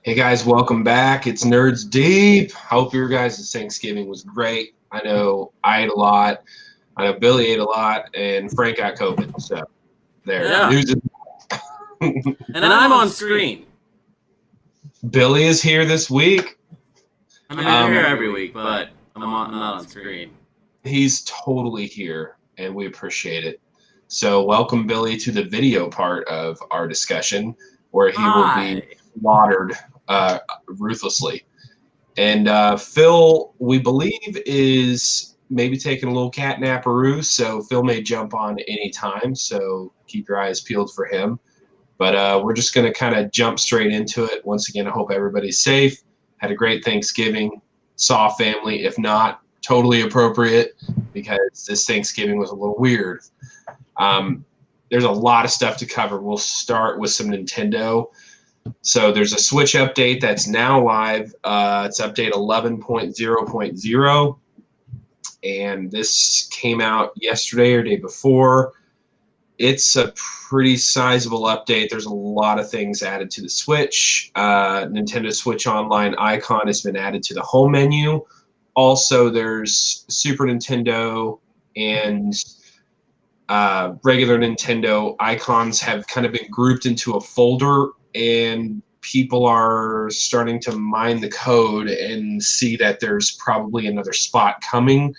Hey guys, welcome back. It's Nerds Deep. Hope your guys' Thanksgiving was great. I know I ate a lot. I know Billy ate a lot, and Frank got COVID. So there, Yeah. news. And I'm on screen. Billy is here this week. I mean, I'm here every week, but I'm not on screen. He's totally here, and we appreciate it. So welcome Billy to the video part of our discussion, where he will be slaughtered ruthlessly. And Phil, we believe, is maybe taking a little cat napperoo, so Phil may jump on any time, so keep your eyes peeled for him. But we're just going to kind of jump straight into it. Once again, I hope everybody's safe, had a great Thanksgiving, saw family. If not, totally appropriate, because this Thanksgiving was a little weird. There's a lot of stuff to cover. We'll start with some Nintendo. So there's a Switch update that's now live. It's update 11.0.0, and this came out yesterday or day before. It's a pretty sizable update. There's a lot of things added to the Switch. Nintendo Switch Online icon has been added to the home menu. Also, there's Super Nintendo and regular Nintendo icons have kind of been grouped into a folder, and people are starting to mine the code and see that there's probably another spot coming.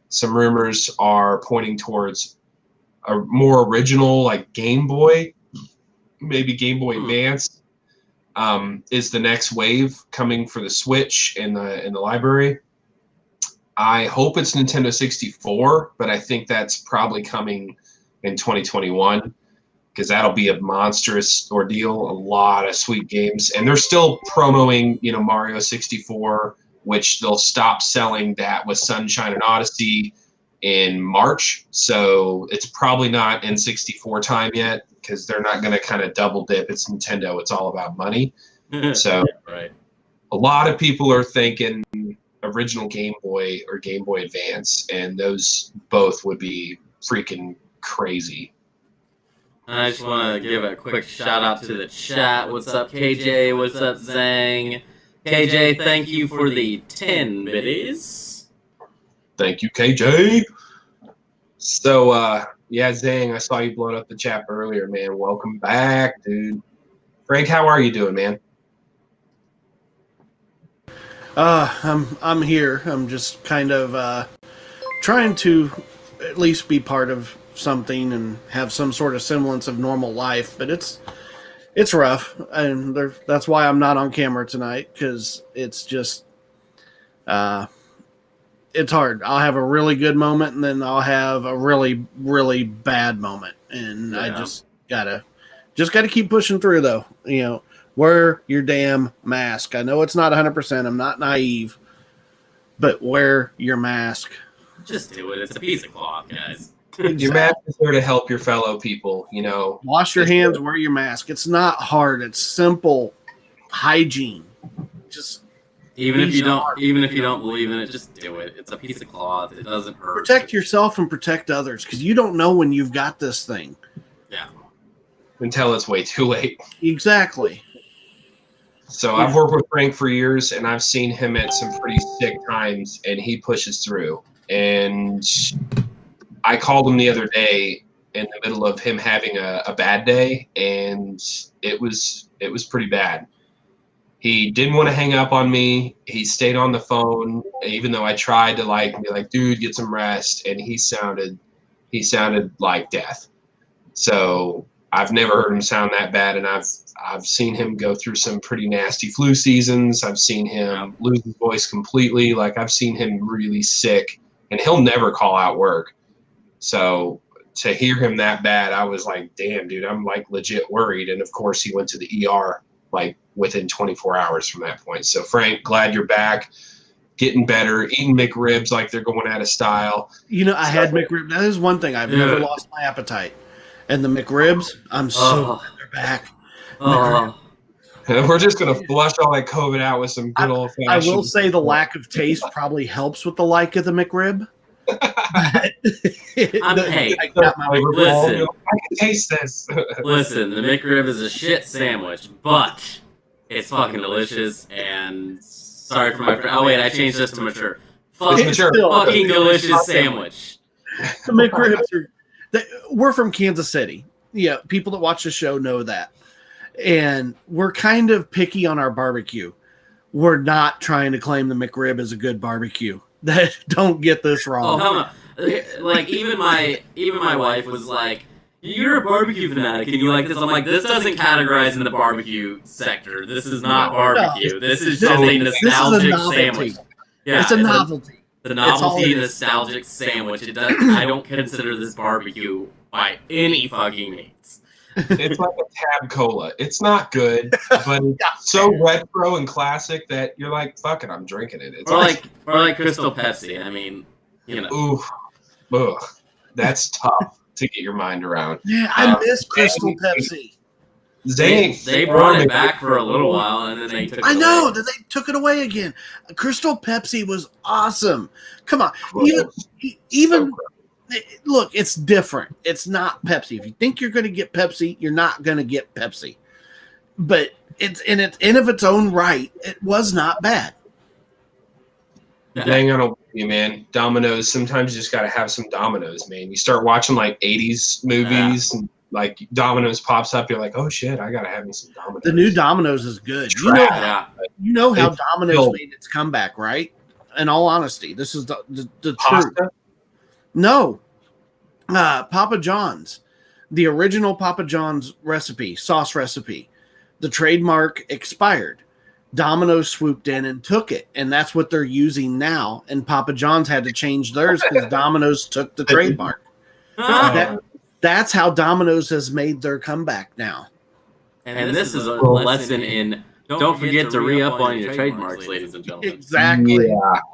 Some rumors are pointing towards a more original, like Game Boy, maybe Game Boy Advance, is the next wave coming for the Switch in the library. I hope it's Nintendo 64, but I think that's probably coming in 2021, because that'll be a monstrous ordeal. A lot of sweet games, and they're still promoting, Mario 64, which they'll stop selling that with Sunshine and Odyssey in March. So it's probably not N64 time yet, because they're not going to kind of double dip. It's Nintendo. It's all about money. So right. A lot of people are thinking original Game Boy or Game Boy Advance, and those both would be freaking crazy. I just want to give a quick shout out to the chat. What's up, KJ? What's up, Zang? KJ, thank you for the 10 biddies. Thank you, KJ. So, yeah, Zang, I saw you blowing up the chat earlier, man. Welcome back, dude. Frank, how are you doing, man? I'm here. I'm just kind of trying to at least be part of something and have some sort of semblance of normal life, but it's rough, and that's why I'm not on camera tonight, because it's just it's hard. I'll have a really good moment, and then I'll have a really, really bad moment, and yeah. I just gotta keep pushing through, though. Wear your damn mask. I know it's not 100%. I'm not naive, but wear your mask. Just do it. It's a piece of cloth, guys. Your mask is there to help your fellow people, Wash your hands, wear your mask. It's not hard. It's simple hygiene. Just even if you don't believe in it, just do it. It's a piece of cloth. It doesn't hurt. Protect yourself and protect others, because you don't know when you've got this thing. Yeah. Until it's way too late. Exactly. So I've worked with Frank for years, and I've seen him at some pretty sick times, and he pushes through. And I called him the other day in the middle of him having a bad day, and it was pretty bad. He didn't want to hang up on me. He stayed on the phone, even though I tried to be like, dude, get some rest. And he sounded like death. So I've never heard him sound that bad, and I've seen him go through some pretty nasty flu seasons. I've seen him lose his voice completely. Like, I've seen him really sick, and he'll never call out work. So to hear him that bad, I was like, damn, dude, I'm legit worried. And of course, he went to the ER within 24 hours from that point. So Frank, glad you're back, getting better, eating McRibs like they're going out of style. I had McRibs. That is one thing. I've never lost my appetite. And the McRibs, I'm so glad they're back. We're just going to flush all that COVID out with some good old fashioned. I will say the lack of taste probably helps with the like of the McRib. Listen, I can taste this. Listen, the McRib is a shit sandwich, but It's fucking delicious. And sorry for my friend. Oh wait, I changed this to mature. It's still- Fucking delicious sandwich. The McRibs we're from Kansas City. Yeah, people that watch the show know that. And we're kind of picky on our barbecue. We're not trying to claim the McRib is a good barbecue. Don't get this Oh wrong. hell no! Like even my wife was like, "You're a barbecue fanatic, and you like this." I'm like, "This doesn't categorize in the barbecue sector. This is not barbecue. This is just a nostalgic sandwich. Yeah, It's a novelty. The That's all novelty it is. nostalgic sandwich. It does. I don't consider this barbecue by any fucking means. It's like a Tab Cola. It's not good, but it's so retro and classic that you're like, fuck it, I'm drinking it. It's Or like Crystal Pepsi. I mean, you know. oof, ugh, that's tough to get your mind around. Yeah, I miss Crystal Pepsi. They brought it back for a little while, and then they took it I know away. that they took it away again. Crystal Pepsi was awesome. Come on, even look, it's different. It's not Pepsi. If you think you're going to get Pepsi, you're not going to get Pepsi. But it's in of its own right. It was not bad. Dang on you, man. Domino's. Sometimes you just got to have some Domino's, man. You start watching like 80s movies and like Domino's pops up. You're like, oh shit, I got to have me some Domino's. The new Domino's is good. Yeah. You know how It's Domino's still- made its comeback, right? In all honesty, this is the truth. Pasta? No, Papa John's, the original Papa John's sauce recipe, the trademark expired. Domino's swooped in and took it, and that's what they're using now. And Papa John's had to change theirs because Domino's took the trademark. That's how Domino's has made their comeback now. And this is a lesson in don't forget to re-up on your trademarks, ladies and gentlemen. Exactly.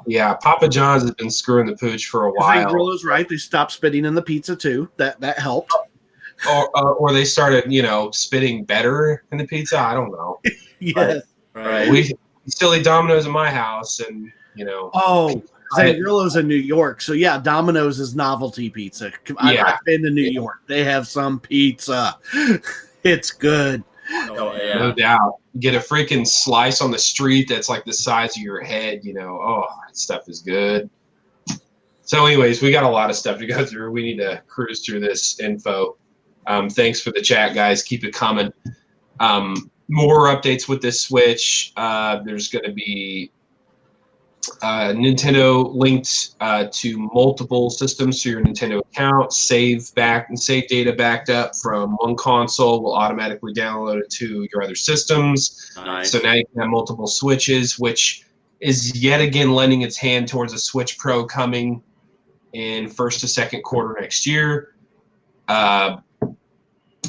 Yeah. Papa John's has been screwing the pooch for a while. Grillo's right. They stopped spitting in the pizza too. That helped. Or they started, spitting better in the pizza. I don't know. Yes. Right. We still eat Domino's in my house, and Oh, Zangrillo's in New York. So, yeah, Domino's is novelty pizza. I've been to New York. They have some pizza. It's good. Oh, yeah. No doubt. Get a freaking slice on the street that's like the size of your head, that stuff is good. So anyways, we got a lot of stuff to go through. We need to cruise through this info. Thanks for the chat, guys. Keep it coming. More updates with this Switch. There's going to be Nintendo linked to multiple systems to your Nintendo account. Save data backed up from one console will automatically download it to your other systems. Nice. So now you can have multiple Switches, which is yet again lending its hand towards a Switch Pro coming in first to second quarter next year.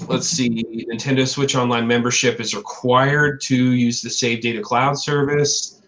Let's see. Nintendo Switch Online membership is required to use the Save Data Cloud service.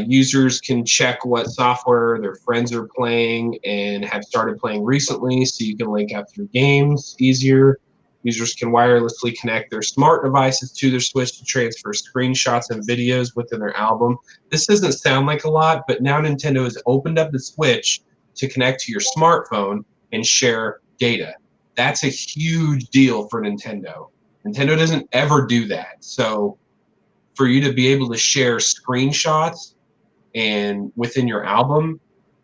Users can check what software their friends are playing and have started playing recently, so you can link up through games easier. Users can wirelessly connect their smart devices to their Switch to transfer screenshots and videos within their album. This doesn't sound like a lot, but now Nintendo has opened up the Switch to connect to your smartphone and share data. That's a huge deal for Nintendo. Nintendo doesn't ever do that. So for you to be able to share screenshots and within your album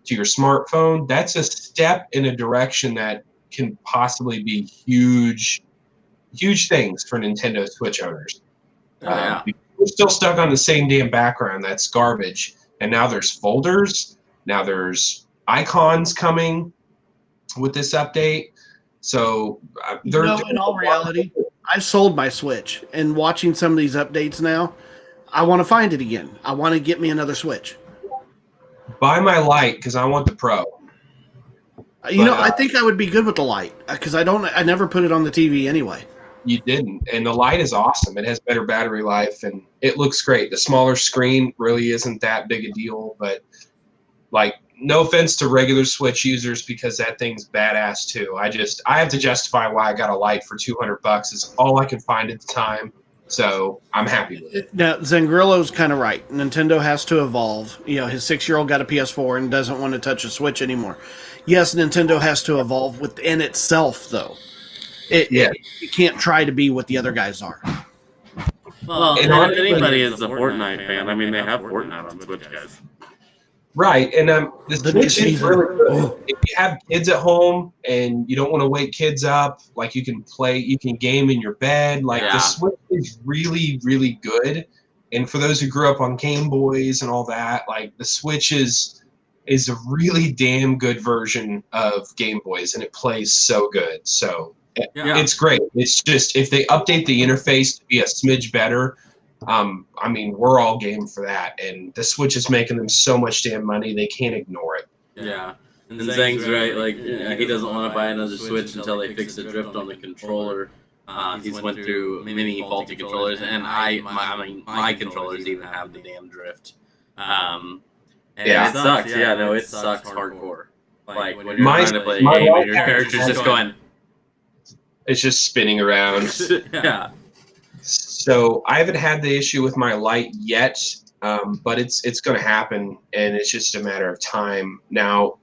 to your smartphone, that's a step in a direction that can possibly be huge things for Nintendo Switch owners. Yeah. We're still stuck on the same damn background. That's garbage. And now there's folders. Now there's icons coming with this update. So in all reality, I've sold my Switch, and watching some of these updates now, I want to find it again. I want to get me another Switch. buy my Lite because I want the Pro. I think I would be good with the Lite because I never put it on the TV anyway. You didn't, and the Lite is awesome. It has better battery life, and it looks great. The smaller screen really isn't that big a deal, but no offense to regular Switch users because that thing's badass too. I have to justify why I got a Lite for $200. It's all I could find at the time, so I'm happy with it. Now, Zangrillo's kind of right. Nintendo has to evolve. His 6-year-old got a PS4 and doesn't want to touch a Switch anymore. Yes, Nintendo has to evolve within itself, though. It can't try to be what the other guys are. Well, And and if honestly- anybody is a Fortnite fan, I mean, they have Fortnite on Twitch, guys. Right, and the The new Switch is season. really good. Oh. If you have kids at home and you don't want to wake kids up, like you can game in your bed. Like Yeah. the Switch is really, really good. And for those who grew up on Game Boys and all that, like the Switch is a really damn good version of Game Boys, and it plays so good. So Yeah. it's great. It's just if they update the interface to be a smidge better. I mean, we're all game for that, and the Switch is making them so much damn money they can't ignore it. Yeah. And Zhang's right, like, he doesn't want to buy another Switch until they fix the drift on the controller. He's went through many faulty controllers, and my controllers even have the damn drift. And Yeah. it sucks. Yeah, no, it sucks hardcore. Like, when you're Mine's- trying to play a my game wife and your character's has- just going, It's just spinning around. yeah. So I haven't had the issue with my light yet, but it's going to happen, and it's just a matter of time. Now,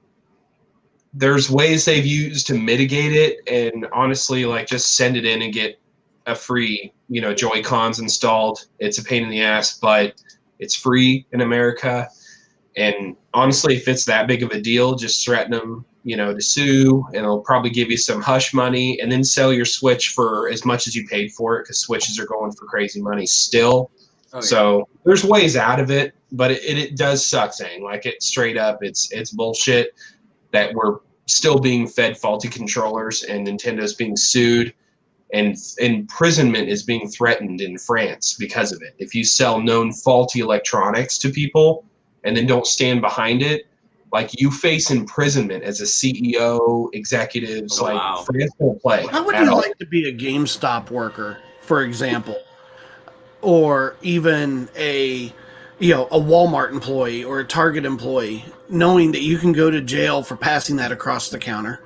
there's ways they've used to mitigate it, and honestly, like just send it in and get a free, Joy-Cons installed. It's a pain in the ass, but it's free in America. And honestly, if it's that big of a deal, just threaten them, to sue, and they'll probably give you some hush money, and then sell your Switch for as much as you paid for it, because Switches are going for crazy money still. Oh, yeah. So there's ways out of it, but it does suck, saying like it straight up. It's bullshit that we're still being fed faulty controllers, and Nintendo's being sued, and imprisonment is being threatened in France because of it. If you sell known faulty electronics to people and then don't stand behind it, like you face imprisonment as a CEO, executives. Oh, like wow. France won't play. How would at you all. like to be a GameStop worker, for example, or even a Walmart employee or a Target employee, knowing that you can go to jail for passing that across the counter?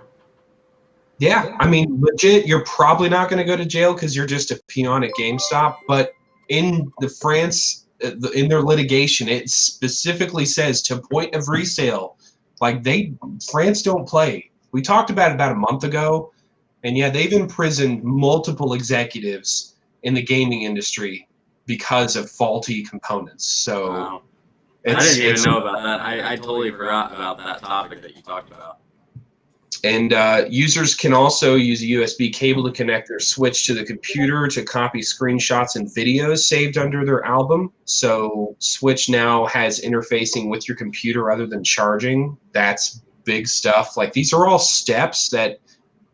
Yeah, I mean, legit, you're probably not going to go to jail because you're just a peon at GameStop. But in the France, in their litigation, it specifically says to point of resale. Like France don't play. We talked about it about a month ago, and yeah, they've imprisoned multiple executives in the gaming industry because of faulty components. So Wow. I didn't even know about that. I totally forgot about that topic that you talked about. And users can also use a USB cable to connect their Switch to the computer to copy screenshots and videos saved under their album. So Switch now has interfacing with your computer other than charging. That's big stuff. Like these are all steps that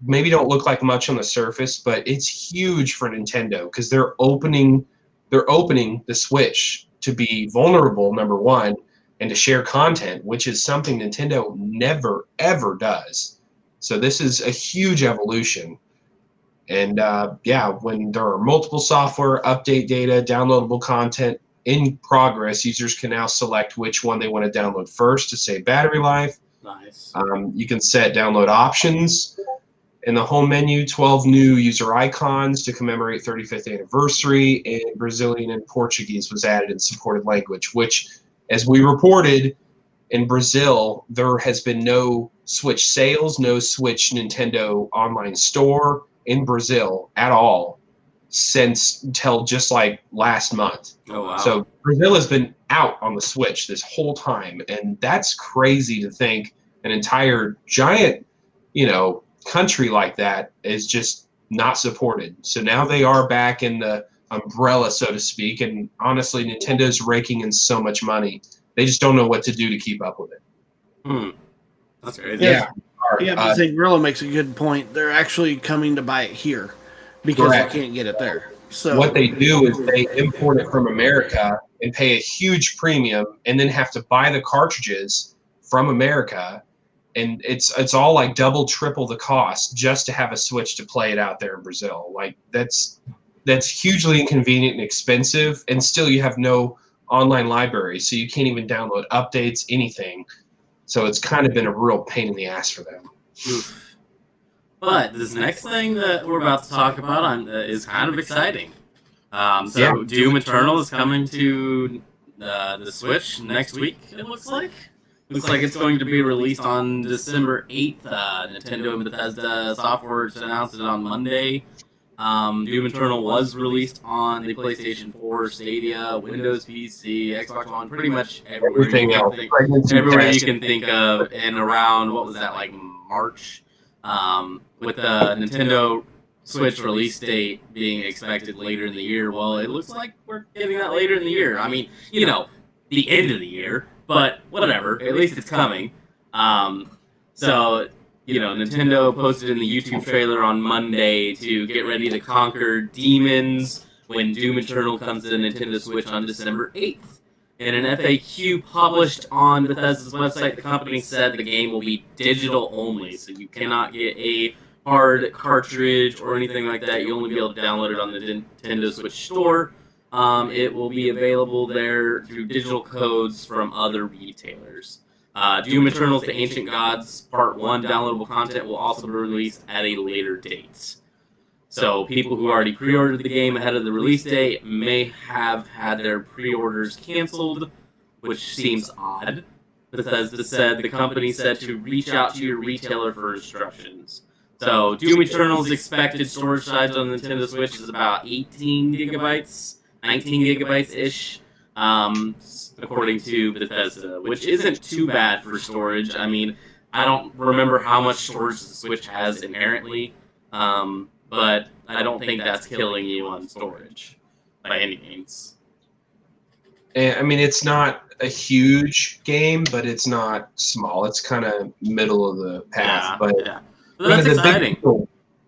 maybe don't look like much on the surface, but it's huge for Nintendo because they're opening the Switch to be vulnerable, number one, and to share content, which is something Nintendo never, ever does. So this is a huge evolution. And when there are multiple software, update data, downloadable content in progress, users can now select which one they want to download first to save battery life. Nice. You can set download options. In the home menu, 12 new user icons to commemorate 35th anniversary, and Brazilian and Portuguese was added in supported language, which, as we reported, in Brazil, there has been no Switch sales, no Switch Nintendo online store in Brazil at all until just like last month. Oh, wow. So Brazil has been out on the Switch this whole time, and that's crazy to think an entire giant, country like that is just not supported. So now they are back in the umbrella, so to speak, and honestly, Nintendo's raking in so much money. They just don't know what to do to keep up with it. That's crazy. Yeah. Yeah, but Gorilla makes a good point. They're actually coming to buy it here because Correct. they can't get it there. So What they do is they import it from America and pay a huge premium and then have to buy the cartridges from America, and it's all like double, triple the cost just to have a Switch to play it out there in Brazil. Like that's hugely inconvenient and expensive, and still you have no online library, so you can't even download updates, anything. So it's kind of been a real pain in the ass for them. But this next thing that we're about to talk about is kind of exciting. Doom Eternal is coming to the Switch next week, it looks like. Looks like it's going to be released on December 8th. Nintendo and Bethesda Softworks announced it on Monday. Doom Eternal was released on the PlayStation 4, Stadia, Windows PC, Xbox One, pretty much Everything else. everywhere you can think of, and around, what was that, like March? With the Nintendo Switch release date being expected later in the year, well, it looks like we're getting that later in the year. I mean, you know, the end of the year, but whatever, at least it's coming. So, you know, Nintendo posted in the YouTube trailer on Monday to get ready to conquer demons when Doom Eternal comes to the Nintendo Switch on December 8th. In an FAQ published on Bethesda's website, the company said the game will be digital only, so you cannot get a hard cartridge or anything like that. You'll only be able to download it on the Nintendo Switch store. It will be available there through digital codes from other retailers. Doom Eternal's The Ancient Gods Part 1 downloadable content will also be released at a later date. So people who already pre-ordered the game ahead of the release date may have had their pre-orders canceled, which seems odd. Bethesda said the company said to reach out to your retailer for instructions. So Doom Eternal's expected storage size on the Nintendo Switch is about 18 gigabytes, 19 gigabytes-ish. According to Bethesda, which isn't too bad for storage. I mean, I don't remember how much storage the Switch has inherently, but I don't think that's killing you on storage by any means. I mean, it's not a huge game, but it's not small. It's kind of middle of the path. Yeah. Well, that's exciting.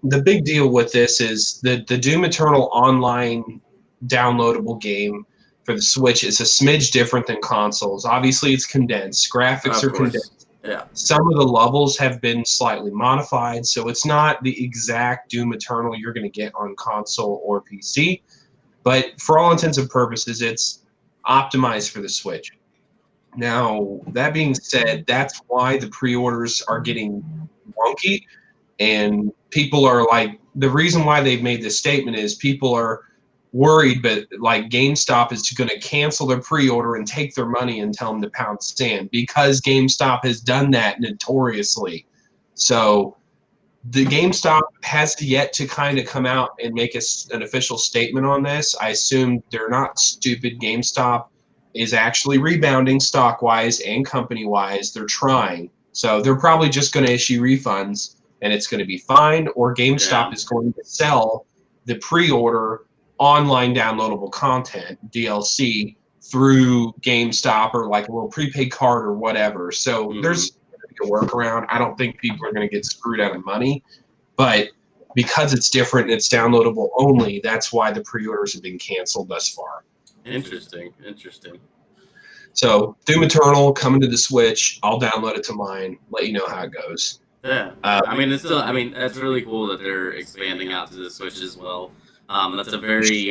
The big deal with this is the Doom Eternal online downloadable game for the Switch is a smidge different than consoles. Obviously, it's condensed. Graphics are condensed. Yeah. Some of the levels have been slightly modified, so it's not the exact Doom Eternal you're going to get on console or PC. But for all intents and purposes, it's optimized for the Switch. Now, that being said, that's why the pre-orders are getting wonky, and people are like, the reason why they've made this statement is people are worried, but like GameStop is going to cancel their pre-order and take their money and tell them to pound sand, because GameStop has done that notoriously. So the GameStop has yet to kind of come out and make an official statement on this. I assume they're not stupid. GameStop is actually rebounding stock-wise and company-wise. They're trying. So they're probably just going to issue refunds and it's going to be fine, or GameStop is going to sell the pre-order online downloadable content, DLC, through GameStop or like a little prepaid card or whatever. So there's a workaround. I don't think people are going to get screwed out of money, but because it's different and it's downloadable only, that's why the pre-orders have been canceled thus far. Interesting. So Doom Eternal coming to the Switch. I'll download it to mine. Let you know how it goes. Yeah, I mean, that's really cool that they're expanding out to the Switch as well. That's a very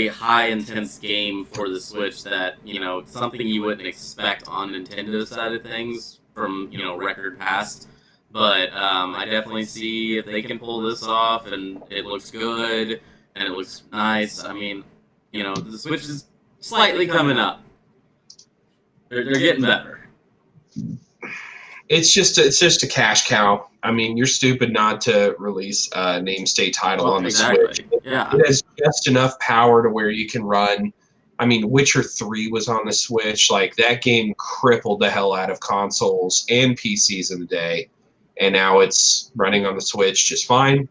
high intense game for the Switch. That, you know, something you wouldn't expect on Nintendo's side of things from, you know, record past. But I definitely see if they can pull this off, and it looks good and it looks nice. I mean, you know, the Switch is slightly coming up. They're getting better. It's just a cash cow. I mean, you're stupid not to release a name state title on the Switch. Yeah. It has just enough power to where you can run. I mean, Witcher 3 was on the Switch. Like, that game crippled the hell out of consoles and PCs in the day, and now it's running on the Switch just fine.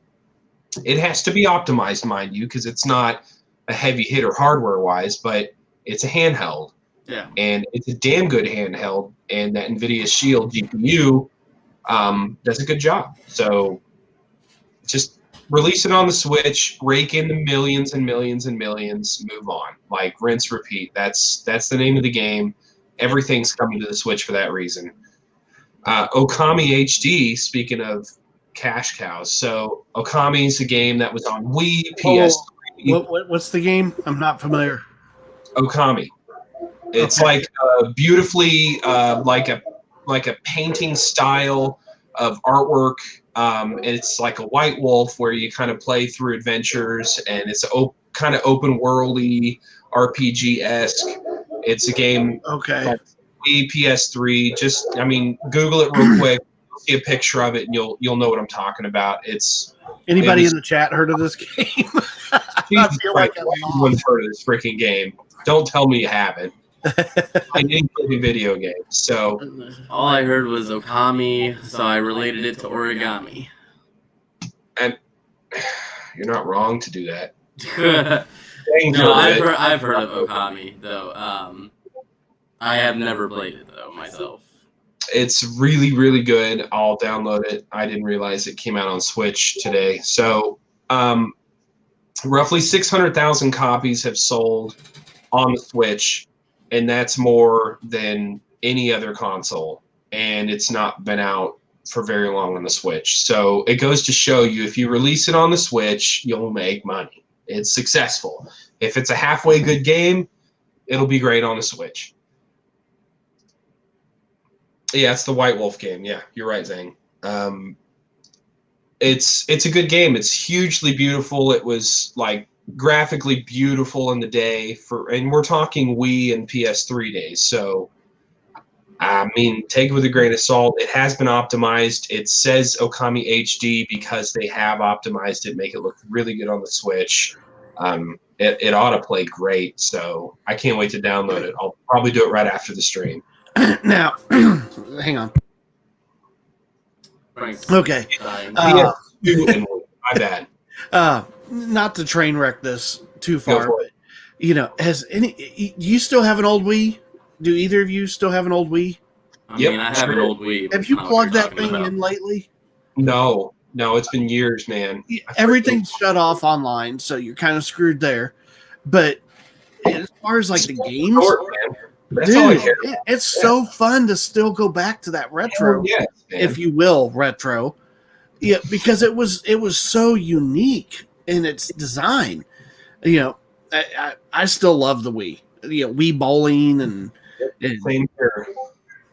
It has to be optimized, mind you, because it's not a heavy hitter hardware-wise, but it's a handheld. Yeah. And it's a damn good handheld, and that NVIDIA Shield GPU does a good job. So just release it on the Switch, rake in the millions and millions and millions, move on. Like, rinse, repeat. That's the name of the game. Everything's coming to the Switch for that reason. Okami HD, speaking of cash cows. So Okami's a game that was on Wii, PS3. What's the game? I'm not familiar. Okami. It's like beautifully like a painting style of artwork. It's like a White Wolf where you kind of play through adventures, and it's kind of open worldy RPG-esque. It's a game. Okay. Like PS3. Just, I mean, Google it real quick. see a picture of it, and you'll know what I'm talking about. Anybody in the chat heard of this game? I feel like everyone's heard of this freaking game. Don't tell me you haven't. I didn't play video games, so all I heard was Okami, so I related it to origami. And you're not wrong to do that. No, I've heard of Okami though. I have never played it though myself. It's really, really good. I'll download it. I didn't realize it came out on Switch today. So, roughly 600,000 copies have sold on the Switch, and that's more than any other console. And it's not been out for very long on the Switch. So it goes to show you, if you release it on the Switch, you'll make money. It's successful. If it's a halfway good game, it'll be great on the Switch. Yeah, it's the White Wolf game. Yeah, you're right, Zang. It's a good game. It's hugely beautiful. It was like graphically beautiful in the day and we're talking Wii and PS3 days. So, I mean, take it with a grain of salt. It has been optimized. It says Okami HD because they have optimized it, make it look really good on the Switch. It ought to play great. So I can't wait to download it. I'll probably do it right after the stream. Now, hang on. Okay. My bad. Not to train wreck this too far, but do you still have an old Wii? Do either of you still have an old Wii? I mean, I have an old Wii. Have you plugged that thing in lately? No, it's been years, man. Everything's shut off online, so you're kind of screwed there. But as far as like the games, it's so fun to still go back to that retro, if you will, retro. Yeah, because it was so unique in its design. I still love the Wii. Wii bowling and same here.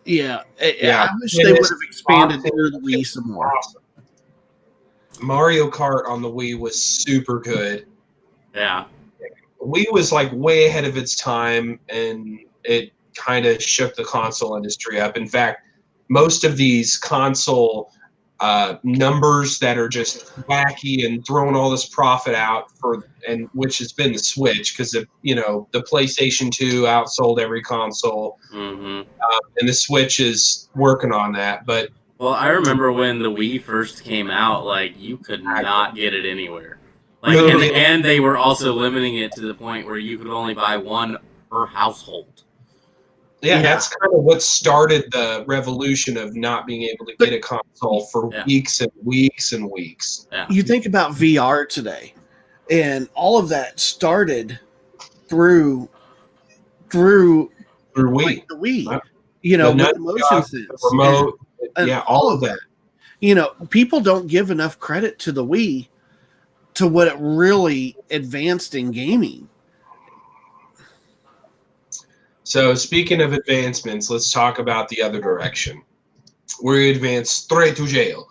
Yeah. I wish they would have expanded the Wii some more. Awesome. Mario Kart on the Wii was super good. Yeah. Wii was like way ahead of its time, and it kind of shook the console industry up. In fact, most of these console numbers that are just wacky and throwing all this profit out which has been the Switch, because the PlayStation 2 outsold every console, and the Switch is working on that. But I remember when the Wii first came out, like you could not get it anywhere. Like, and they were also limiting it to the point where you could only buy one per household. Yeah, that's kind of what started the revolution of not being able to get a console for weeks and weeks and weeks. Yeah. You think about VR today, and all of that started through Wii. Like the Wii. With the motion sense, the remote, all of that. People don't give enough credit to the Wii, to what it really advanced in gaming. So speaking of advancements, let's talk about the other direction. We advance straight to jail.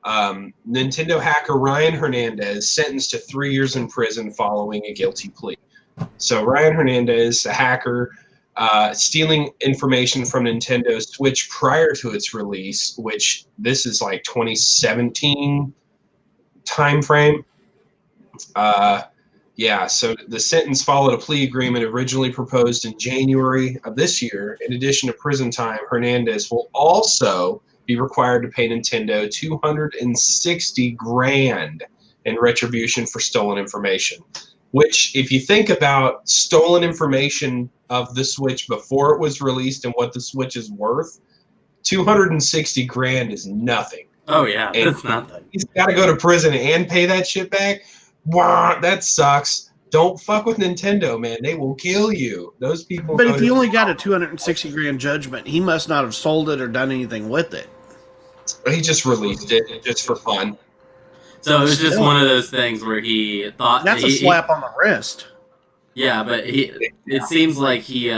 Nintendo hacker Ryan Hernandez sentenced to 3 years in prison following a guilty plea. So Ryan Hernandez, a hacker, stealing information from Nintendo Switch prior to its release, which this is like 2017 time frame. So the sentence followed a plea agreement originally proposed in January of this year. In addition to prison time, Hernandez will also be required to pay Nintendo $260,000 in retribution for stolen information. Which, if you think about stolen information of the Switch before it was released and what the Switch is worth, $260,000 is nothing. Oh yeah, and that's nothing. He's got to go to prison and pay that shit back. Wow, that sucks. Don't fuck with Nintendo, man. They will kill you. Those people. But if he only got a $260,000 judgment, he must not have sold it or done anything with it. He just released it just for fun. So it was just one of those things where he thought that's a slap on the wrist. Yeah, but it seems like he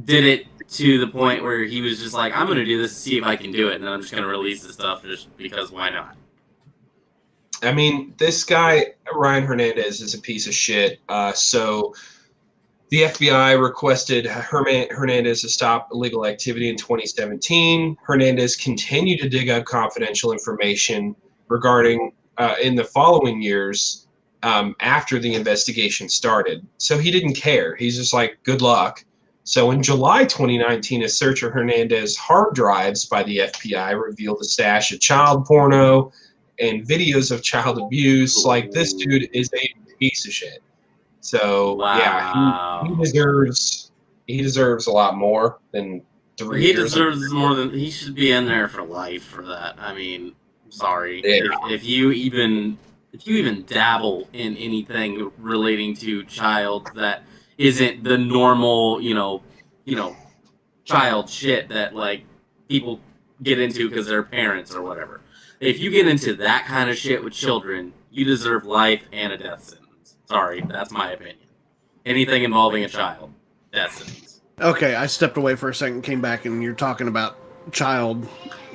did it to the point where he was just like, I'm going to do this to see if I can do it, and then I'm just going to release the stuff just because why not? I mean, this guy, Ryan Hernandez, is a piece of shit. So The FBI requested Hernandez to stop illegal activity in 2017. Hernandez continued to dig up confidential information regarding in the following years after the investigation started. So he didn't care. He's just like, good luck. So in July 2019, a search of Hernandez's hard drives by the FBI revealed a stash of child porno and videos of child abuse. Like, this dude is a piece of shit. So Wow. he deserves a lot more than 3 years. He deserves more than he should be in there for life for that. I mean, sorry. Yeah. If you even dabble in anything relating to child that isn't the normal, child shit that like people get into because they're parents or whatever. If you get into that kind of shit with children, you deserve life and a death sentence. Sorry, that's my opinion. Anything involving a child, death sentence. Okay, I stepped away for a second, came back, and you're talking about child.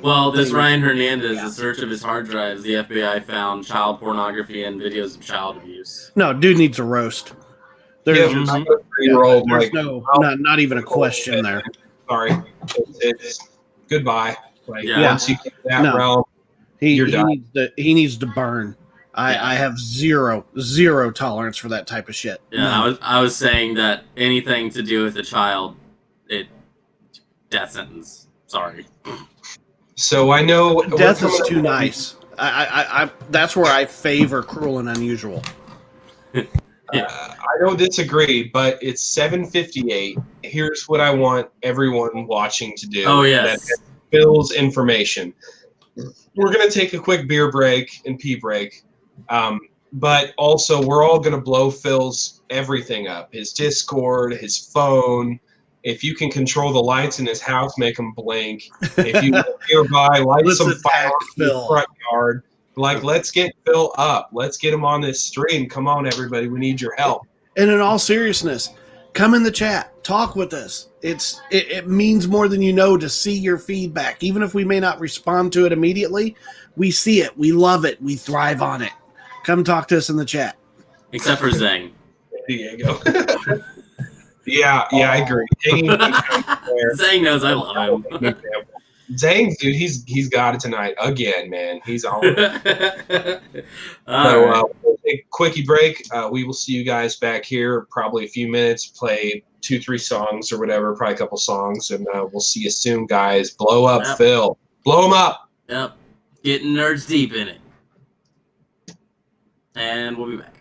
Well, this Ryan Hernandez, the search of his hard drives, the FBI found child pornography and videos of child abuse. No, dude needs a roast. There's Yeah, just, I'm a 3-year-old, there's like, no, not even a question there. sorry, it's goodbye. Like, Yeah. once you get that No. realm, He You're done. needs to burn. I have zero tolerance for that type of shit. Yeah, No. I was saying that anything to do with a child, death sentence. Sorry. so I know Death we're is coming too up- nice. I that's where I favor Cruel and Unusual. I don't disagree, but it's 7:58. Here's what I want everyone watching to do. Oh, yes. That Phil's information. We're going to take a quick beer break and pee break. But also, we're all going to blow Phil's everything up. His Discord, his phone. If you can control the lights in his house, make them blink. If you live nearby, light Let's some attack fire in the Phil. front yard. Like, let's get Phil up. Let's get him on this stream. Come on, everybody. We need your help. And in all seriousness, come in the chat, talk with us. It means more than you know to see your feedback. Even if we may not respond to it immediately, we see it, we love it, we thrive on it. Come talk to us in the chat. Except for Zhang. Diego. yeah, I agree. Zhang knows I love him. Zang, dude, he's got it tonight again, man. He's on. All So right. we'll take a quickie break. We will see you guys back here probably a few minutes. Play 2-3 songs or whatever, probably a couple songs, and we'll see you soon, guys. Blow up, Yep. Phil. Blow him up. Yep. Getting nerds deep in it. And we'll be back.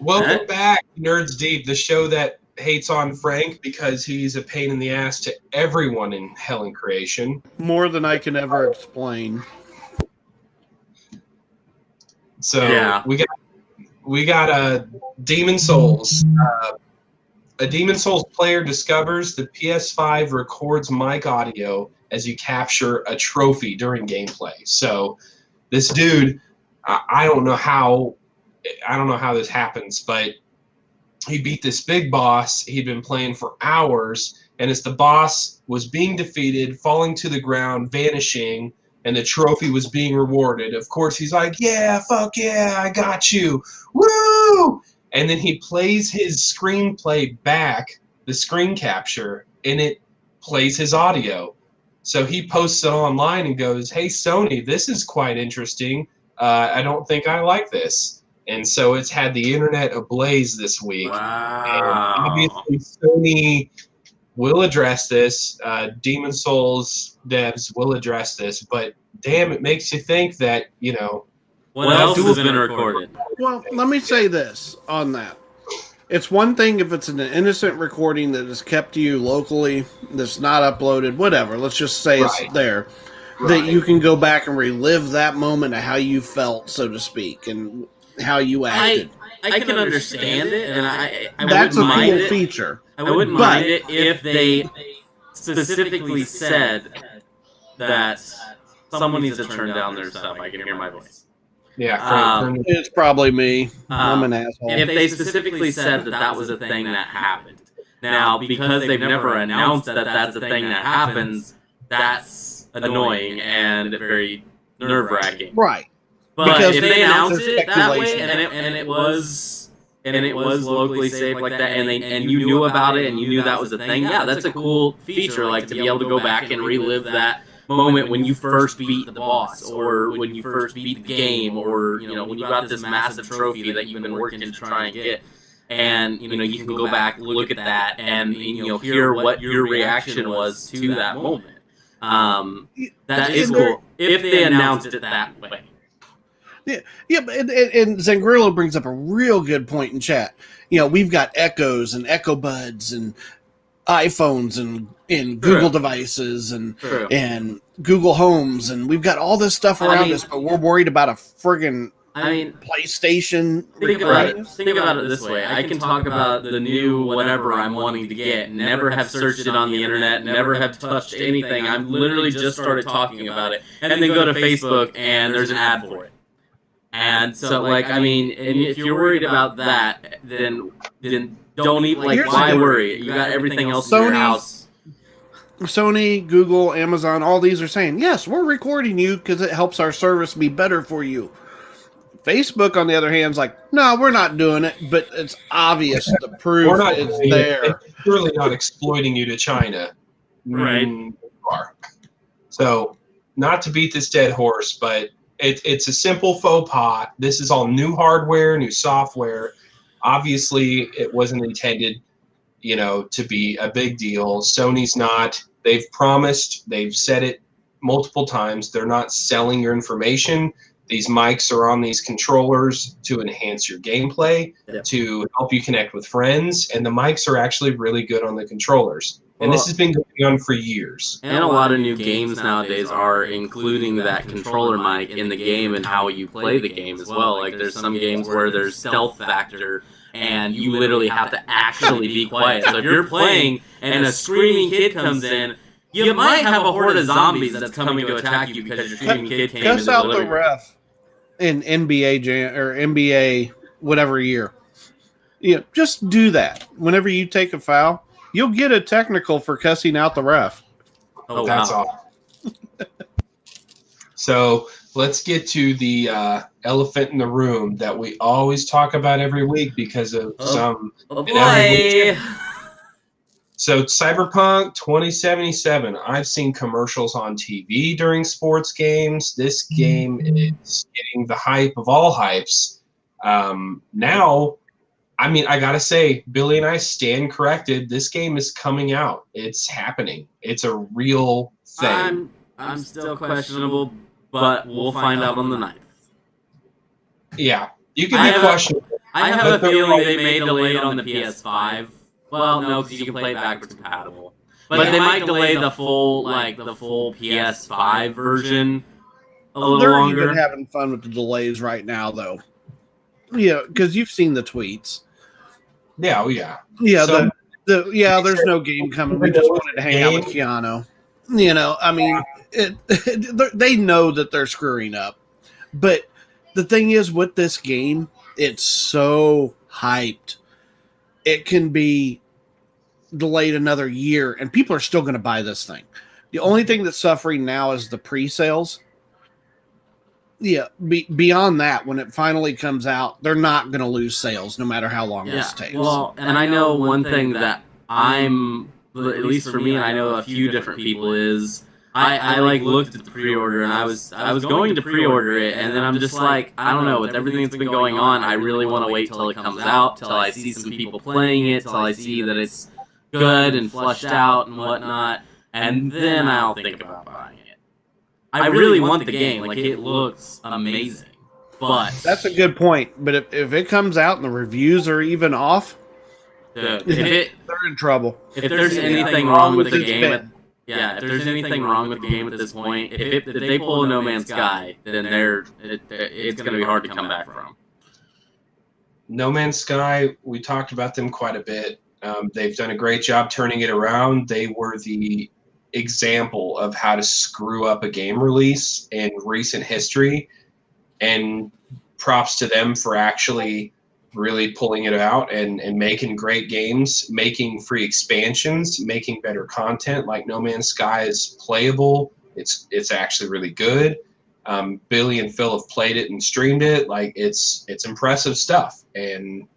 Welcome back, Nerds Deep, the show that hates on Frank because he's a pain in the ass to everyone in Hell Creation. More than I can ever explain. So we got a Demon Souls. A Demon Souls player discovers the PS5 records mic audio as you capture a trophy during gameplay. So this dude, I don't know how this happens, but he beat this big boss. He'd been playing for hours, and as the boss was being defeated, falling to the ground, vanishing, and the trophy was being rewarded, of course he's like, yeah, fuck yeah, I got you, woo! And then he plays his screenplay back, the screen capture, and it plays his audio. So he posts it online and goes, hey, Sony, this is quite interesting. I don't think I like this. And so it's had the internet ablaze this week. Wow. And obviously Sony will address this. Demon Souls devs will address this. But damn, it makes you think that, you know. What else has been recorded? Well, let me say this on that. It's one thing if it's an innocent recording that is kept to you locally, that's not uploaded, whatever. Let's just say it's there. That you can go back and relive that moment of how you felt, so to speak, and how you acted. I can understand it, and I that's wouldn't a mind cool it. feature. I wouldn't mind it if they specifically said that someone needs to turn down their stuff. I can hear my voice. Yeah, it's probably me. I'm an asshole. If they specifically said that that was a thing that happened. Now, because they've never announced that that's a thing that happens, that's annoying and very nerve-wracking. Right. But because if they announced it that way speculation. and it was locally saved like that, and you knew about it and you knew that was a thing, yeah, that's a cool feature, like to be able to go back and relive that moment when you first beat the boss, or when you first beat the game, or when you got this massive trophy that you've been working to try and get, and you can go back, look at that, and hear what your reaction was to that moment. That is cool if they announced it that way. Yeah, and Zangrillo brings up a real good point in chat. We've got Echoes and Echo Buds and iPhones and Google devices and Google Homes, and we've got all this stuff around us, but we're worried about a friggin' PlayStation. Think about it this way. I can talk about the new whatever I'm wanting to get, never have searched it on the internet, never have touched anything. I'm literally just started talking about it, and then go to Facebook and there's an ad for it. And so, and if you're worried about that, then don't even, why worry? You got everything else in your house. Sony, Google, Amazon, all these are saying, yes, we're recording you because it helps our service be better for you. Facebook, on the other hand, is like, no, we're not doing it, but it's obvious the proof is there. It's surely not exploiting you to China. Right. So, not to beat this dead horse, but it's a simple faux pas. This is all new hardware, new software. Obviously, it wasn't intended, to be a big deal. Sony's not. They've promised. They've said it multiple times. They're not selling your information. These mics are on these controllers to enhance your gameplay, to help you connect with friends, and the mics are actually really good on the controllers. And this has been going on for years. And a lot of new games nowadays are including that controller mic in the game and how you play the game as well. Like there's some games where there's stealth factor and you literally have to actually be quiet. So if you're playing and a screaming kid comes in, you might have a horde of zombies that's coming to attack you because your screaming kid came into the living room. The ref in NBA or NBA whatever year. Just do that. Whenever you take a foul, you'll get a technical for cussing out the ref. Oh, that's all. So let's get to the elephant in the room that we always talk about every week because of some. Oh boy. So Cyberpunk 2077. I've seen commercials on TV during sports games. This game is getting the hype of all hypes. Now. I gotta say, Billy and I stand corrected. This game is coming out. It's happening. It's a real thing. I'm still questionable, but we'll find out on the 9th. Yeah, you can be questionable. I have a feeling they may delay it on the PS5. Well, no, because you can play it backwards compatible. But they might delay the full PS5 version a little They're longer. even having fun with the delays right now, though. Yeah, because you've seen the tweets. Yeah, yeah. Yeah, So, there's no game coming. We just wanted to hang out with Keanu. I mean, they know that they're screwing up. But the thing is, with this game, it's so hyped. It can be delayed another year, and people are still going to buy this thing. The only thing that's suffering now is the pre-sales. Yeah, beyond that, when it finally comes out, they're not going to lose sales no matter how long this takes. Well, and I know one thing that at least for me, and I know a few different people, is I looked at the pre-order, and I was going to pre-order it, and then I'm just like, I don't know, with everything that's been going on, I really want to wait till it comes out, till I see some people playing it, till I see that it's good and fleshed out and whatnot, and then I'll think about buying it. I really want the game, like, it looks amazing, but... That's a good point, but if it comes out and the reviews are even off, they're in trouble. If there's anything wrong with the game... if there's anything wrong with the game at this point, if they pull a No Man's Sky, then it's going to be hard to come back from. No Man's Sky, we talked about them quite a bit. They've done a great job turning it around. They were the example of how to screw up a game release in recent history, and props to them for actually really pulling it out and making great games, making free expansions, making better content. Like No Man's Sky is playable. It's actually really good. Billy and Phil have played it and streamed it. Like it's impressive stuff, and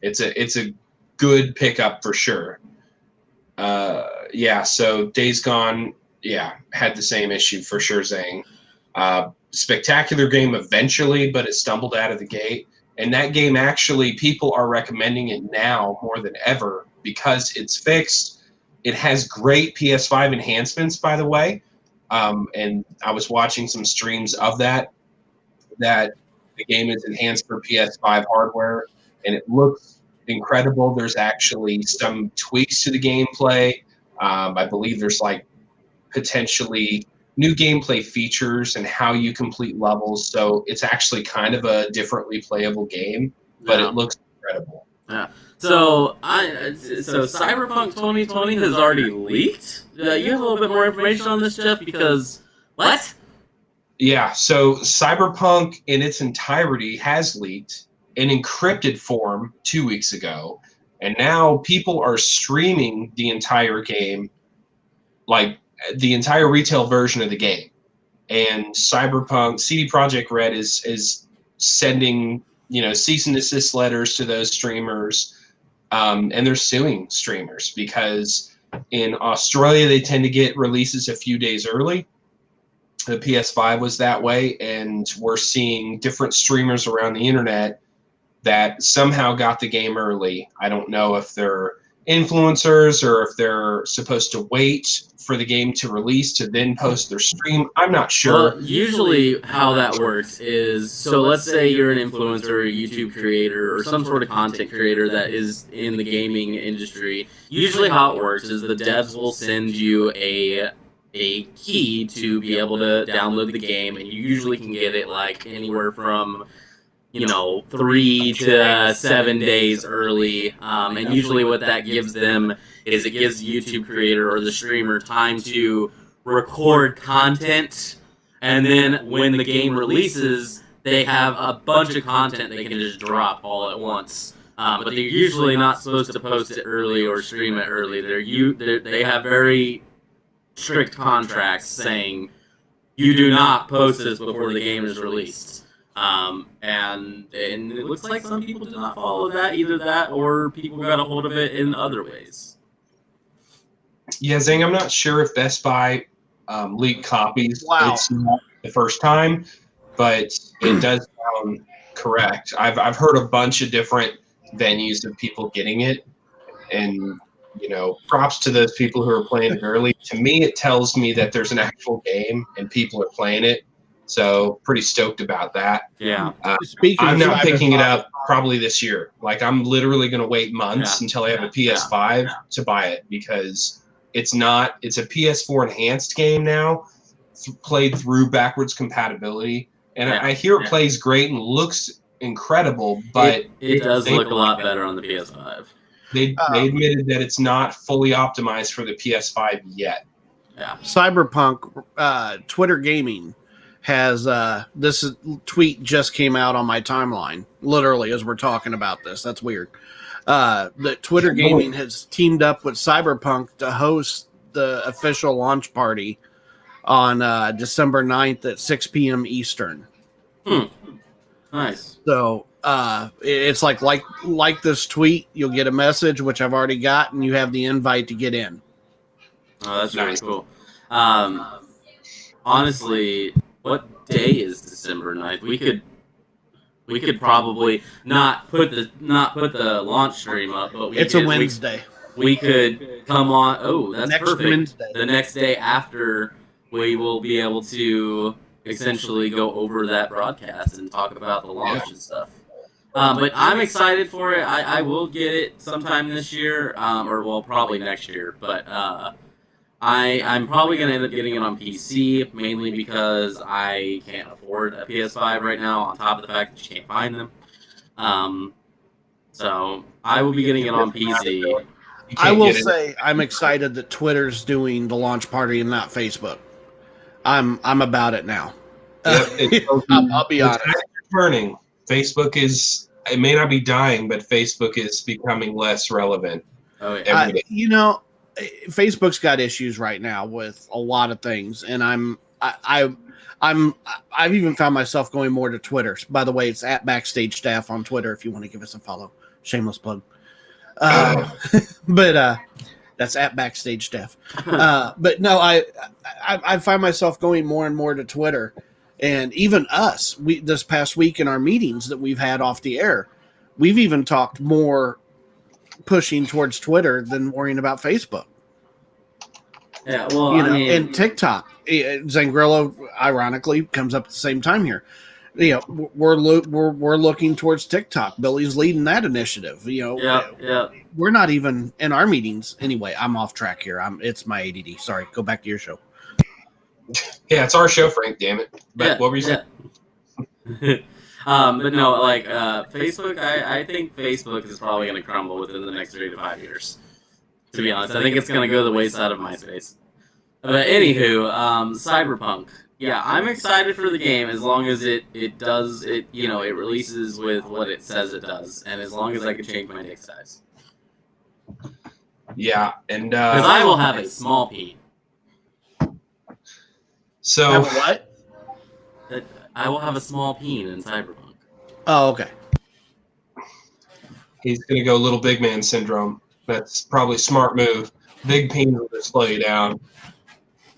it's a good pickup for sure. So Days Gone, had the same issue for sure, Zhang. Spectacular game eventually, but it stumbled out of the gate. And that game, actually, people are recommending it now more than ever because it's fixed. It has great PS5 enhancements, by the way. And I was watching some streams of that the game is enhanced for PS5 hardware, and it looks incredible. There's actually some tweaks to the gameplay. I believe there's like potentially new gameplay features and how you complete levels. So it's actually kind of a differently playable game, but it looks incredible. Yeah. So Cyberpunk 2020 has already leaked. You have a little bit more information on this, Jeff? Because what? Yeah. So Cyberpunk in its entirety has leaked in encrypted form 2 weeks ago, and now people are streaming the entire game, like the entire retail version of the game. And Cyberpunk, CD Projekt Red is sending cease and desist letters to those streamers, and they're suing streamers because in Australia they tend to get releases a few days early. The PS5 was that way, and we're seeing different streamers around the internet that somehow got the game early. I don't know if they're influencers or if they're supposed to wait for the game to release to then post their stream. I'm not sure. Well, usually how that works is, so let's say you're an influencer, a YouTube creator, or some sort of content creator that is in the gaming industry. Usually how it works is the devs will send you a key to be able to download the game, and you usually can get it like anywhere from 3 to 7 days early, and usually what that gives them is it gives the YouTube creator or the streamer time to record content, and then when the game releases, they have a bunch of content they can just drop all at once. But they're usually not supposed to post it early or stream it early. They have very strict contracts saying you do not post this before the game is released. And it looks like some people did not follow that, either that or people got a hold of it in other ways. Yeah, Zing, I'm not sure if Best Buy leaked copies. Wow. It's not the first time, but it does sound correct. I've heard a bunch of different venues of people getting it, and props to those people who are playing it early. To me, it tells me that there's an actual game and people are playing it. So pretty stoked about that. Yeah. Speaking I'm of not picking it Cyberpunk, up probably this year. Like I'm literally going to wait months until I have a PS5 to buy it because it's a PS4 enhanced game now, played through backwards compatibility. And I hear it plays great and looks incredible, but it does look a lot better on the PS5. They admitted that it's not fully optimized for the PS5 yet. Yeah. Cyberpunk, Twitter Gaming has this tweet just came out on my timeline, literally as we're talking about this. That's weird. That Twitter Gaming has teamed up with Cyberpunk to host the official launch party on December 9th at 6 p.m. Eastern. Nice. So it's like this tweet, you'll get a message, which I've already got, and you have the invite to get in. Oh, that's really cool. Honestly, what day is December 9th? We could probably not put the launch stream up, but it's a Wednesday. We could come on. Oh, that's next perfect. Wednesday. The next day after, we will be able to essentially go over that broadcast and talk about the launch and stuff. But I'm excited for it. I will get it sometime this year, or probably next year. But I'm probably going to end up getting it on PC, mainly because I can't afford a PS5 right now, on top of the fact that you can't find them. So I will be getting it on PC. I will say I'm excited that Twitter's doing the launch party and not Facebook. I'm about it now. Yep, I'll be honest. It's turning. Facebook it may not be dying, but Facebook is becoming less relevant. Oh, yeah. Facebook's got issues right now with a lot of things, and I've even found myself going more to Twitter. By the way, it's at Backstage Staff on Twitter if you want to give us a follow. Shameless plug. But that's at Backstage Staff. But no, I find myself going more and more to Twitter, and even us. This past week in our meetings that we've had off the air, we've even talked more pushing towards Twitter than worrying about Facebook. Yeah, well, and TikTok. Zangrillo, ironically, comes up at the same time here. We're looking towards TikTok. Billy's leading that initiative. We're not even in our meetings anyway. I'm off track here. It's my ADD. Sorry. Go back to your show. Yeah, it's our show, Frank. Damn it. But what were you saying? But no, Facebook. I think Facebook is probably going to crumble within the next 3 to 5 years. To be honest, I think it's going to go the wayside of MySpace. But anywho, Cyberpunk. Yeah, I'm excited for the game as long as it releases with what it says it does, and as long as I can change my dick size. Yeah, and because I will have a small peen. So what? I will have a small peen in Cyberpunk. Oh, okay. He's gonna go little big man syndrome. That's probably a smart move. Big peen will just slow you down.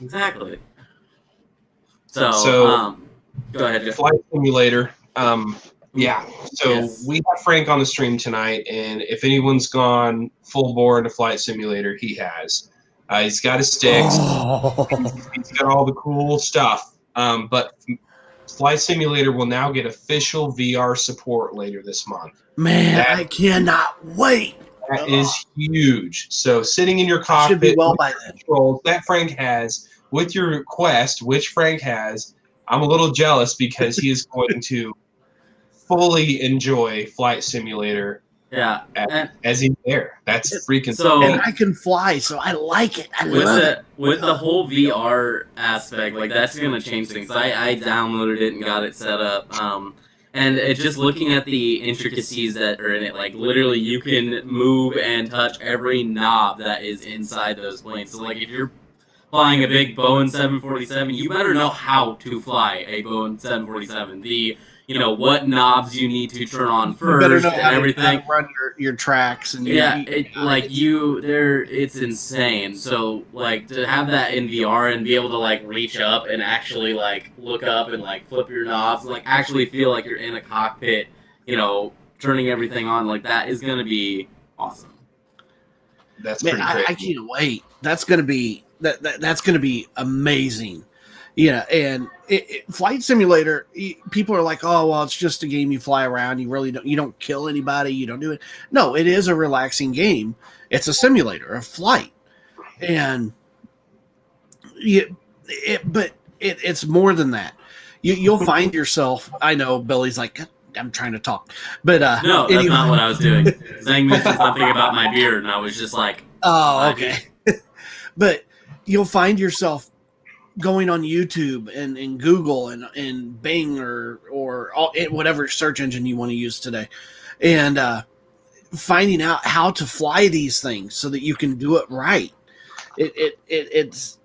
Exactly. So go ahead, Jeff. Flight Simulator. Yeah. So we have Frank on the stream tonight, and if anyone's gone full bore into Flight Simulator, he has. He's got his sticks. Oh. He's got all the cool stuff. But Flight Simulator will now get official VR support later this month. Man, I cannot wait. That is huge. So sitting in your cockpit, should be well by then. Controls that Frank has with your Quest, which Frank has, I'm a little jealous because he is going to fully enjoy Flight Simulator. Yeah, as he's there. That's freaking so. And I can fly, so I like it. I love it. With the whole VR aspect, that's gonna change things. I downloaded it and got it set up. And it's just looking at the intricacies that are in it. Literally, you can move and touch every knob that is inside those planes. So, if you're flying a big Boeing 747, you better know how to fly a Boeing 747. What knobs you need to turn on first, you better know and how everything. To run your tracks and it's insane. So to have that in VR and be able to reach up and actually look up and flip your knobs, actually feel like you're in a cockpit, turning everything on, that is gonna be awesome. That's pretty crazy. I can't wait. That's gonna be that's gonna be amazing. And Flight Simulator, people are like, oh, well, it's just a game you fly around. You don't kill anybody. You don't do it. No, it is a relaxing game. It's a simulator of flight. And but it's more than that. You'll find yourself, I know Billy's like, I'm trying to talk, but no, that's not what I was doing. Zhang mentioned something about my beard, and I was just like, oh, okay. But you'll find yourself going on YouTube and Google and Bing or whatever search engine you want to use today, and finding out how to fly these things so that you can do it right. It's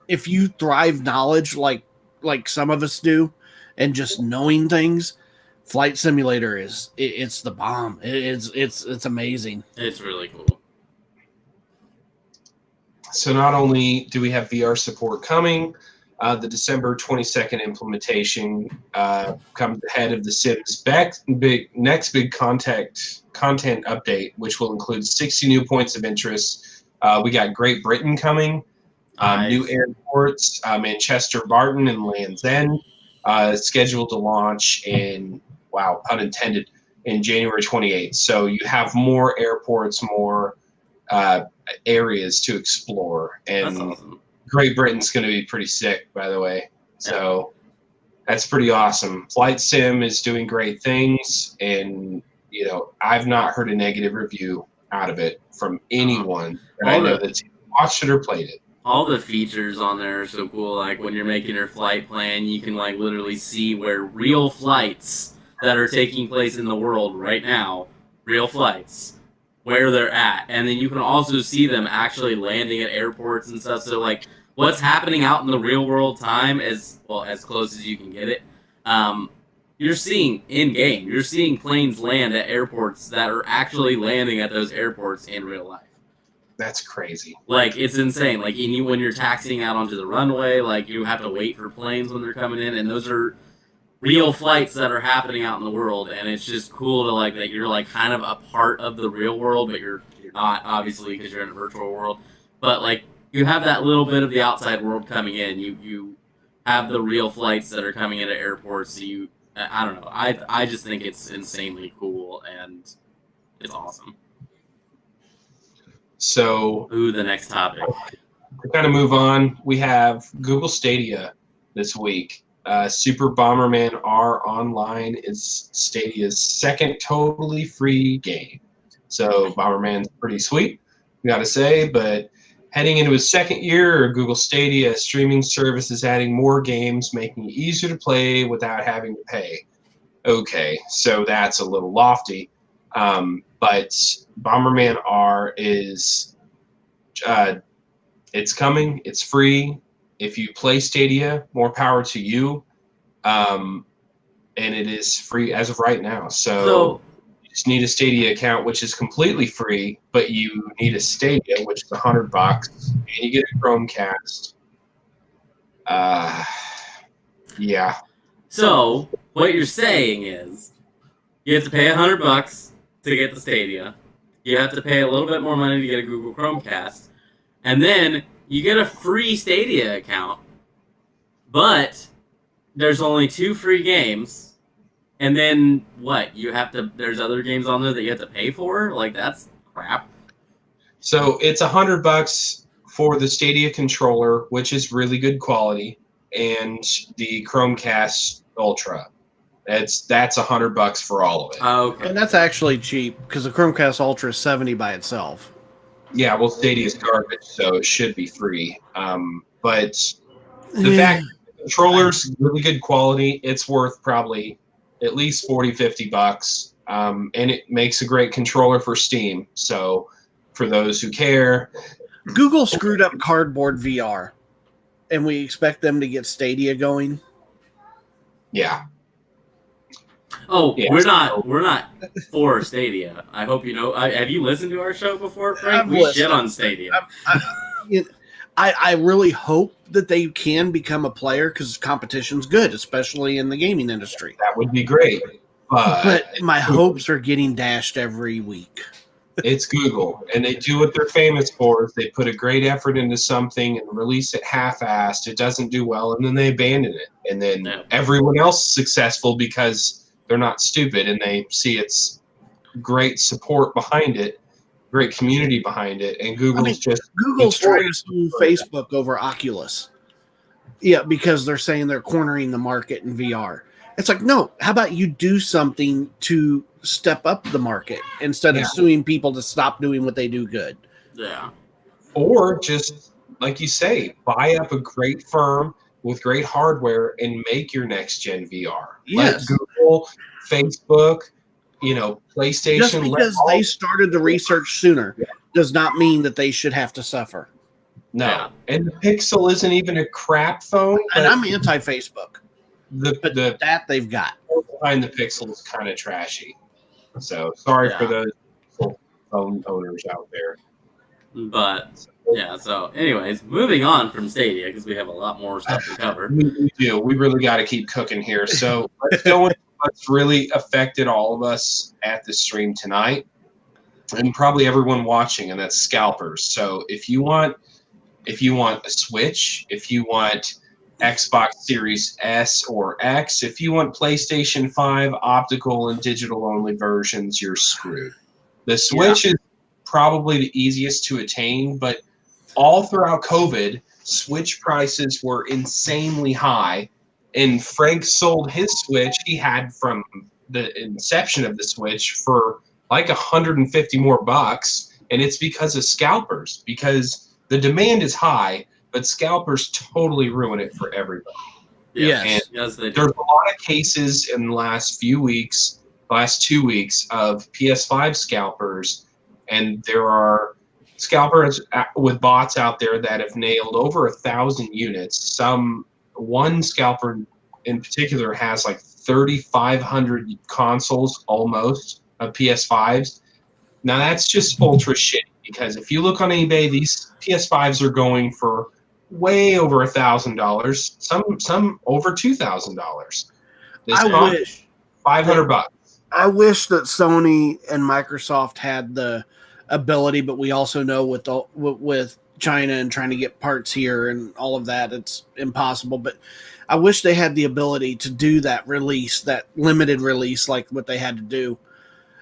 if you thrive knowledge like some of us do, and just knowing things, Flight Simulator it's the bomb. It's amazing. It's really cool. So not only do we have VR support coming, the December 22nd implementation comes ahead of the Sims next big content update, which will include 60 new points of interest. We got Great Britain coming, Nice. new airports, Manchester Barton and Land's End, scheduled to launch in, wow, pun intended, in January 28th. So you have more airports, more areas to explore, and That's awesome. Great Britain's going to be pretty sick, by the way. So that's pretty awesome. Flight Sim is doing great things, and I've not heard a negative review out of it from anyone that I know that's watched it or played it. All the features on there are so cool. Like when you're making your flight plan, you can like literally see where real flights that are taking place in the world right now, real flights, where they're at, and then you can also see them actually landing at airports and stuff. So like what's happening out in the real world time, as close as you can get it, you're seeing in game. You're seeing planes land at airports that are actually landing at those airports in real life. That's crazy. Like it's insane. Like when you're taxiing out onto the runway, like you have to wait for planes when they're coming in, and those are real flights that are happening out in the world, and it's just cool to like that you're like kind of a part of the real world, but you're not, obviously, because you're in a virtual world. But like you have that little bit of the outside world coming in. You have the real flights that are coming into airports. So I don't know. I just think it's insanely cool, and it's awesome. So The next topic. to kind of move on, we have Google Stadia this week. Super Bomberman R Online is Stadia's second totally free game. So Bomberman's pretty sweet, we gotta say, but heading into his second year, Google Stadia streaming service is adding more games, making it easier to play without having to pay. Okay, so that's a little lofty, but Bomberman R is it's coming, it's free. If you play Stadia, more power to you. And it is free as of right now. So you just need a Stadia account, which is completely free, but you need a Stadia, which is $100, and you get a Chromecast. Yeah. So what you're saying is you have to pay $100 to get the Stadia. You have to pay a little bit more money to get a Google Chromecast, and then you get a free Stadia account, but there's only 2 free games, and then what? There's other games on there that you have to pay for? Like, that's crap. So it's $100 for the Stadia controller, which is really good quality, and the Chromecast Ultra. That's $100 for all of it. Okay. And that's actually cheap because the Chromecast Ultra is $70 by itself. Yeah, well, Stadia is garbage, so it should be free. But the fact the controller's really good quality, it's worth probably at least $40-$50. And it makes a great controller for Steam. So for those who care, Google screwed up Cardboard VR, and we expect them to get Stadia going. yeah. Oh, Yeah. we're not for Stadia. I hope you know. Have you listened to our show before, Frank? I've We listened. shit on Stadia. I really hope that they can become a player because competition's good, especially in the gaming industry. That would be great. But my hopes are getting dashed every week. It's Google, and they do what they're famous for. Is they put a great effort into something and release it half-assed. It doesn't do well, and then they abandon it. And then everyone else is successful because they're not stupid, and they see its great support behind it, great community behind it, and Google's trying to sue Facebook over Oculus. Yeah, because they're saying they're cornering the market in VR. It's like, no, how about you do something to step up the market instead of suing people to stop doing what they do good? Yeah. Or just, like you say, buy up a great firm with great hardware and make your next gen VR. Yes. Like Google, Facebook, PlayStation. Just because they started the research sooner does not mean that they should have to suffer. No. Yeah. And the Pixel isn't even a crap phone. And I'm anti-Facebook. But that they've got. Behind the Pixel is kind of trashy. So sorry for those phone owners out there. But so anyways, moving on from Stadia because we have a lot more stuff to cover. We do. We really got to keep cooking here. So let's go into what's really affected all of us at the stream tonight, and probably everyone watching, and that's scalpers. So if you want a Switch, if you want Xbox Series S or X, if you want PlayStation 5 optical and digital only versions, you're screwed. The Switch is probably the easiest to attain, but all throughout COVID, Switch prices were insanely high, and Frank sold his Switch he had from the inception of the Switch for like $150 more bucks, and it's because of scalpers, because the demand is high, but scalpers totally ruin it for everybody. Yes. There's a lot of cases in the last 2 weeks of PS5 scalpers, and there are scalpers with bots out there that have nailed over 1,000 units. One scalper in particular has like 3,500 consoles almost of PS5s. Now that's just ultra shitty, because if you look on eBay, these PS5s are going for way over $1,000, some over $2,000. I wish $500. I wish that Sony and Microsoft had the ability, but we also know with China and trying to get parts here and all of that, it's impossible. But I wish they had the ability to do that release, that limited release, like what they had to do,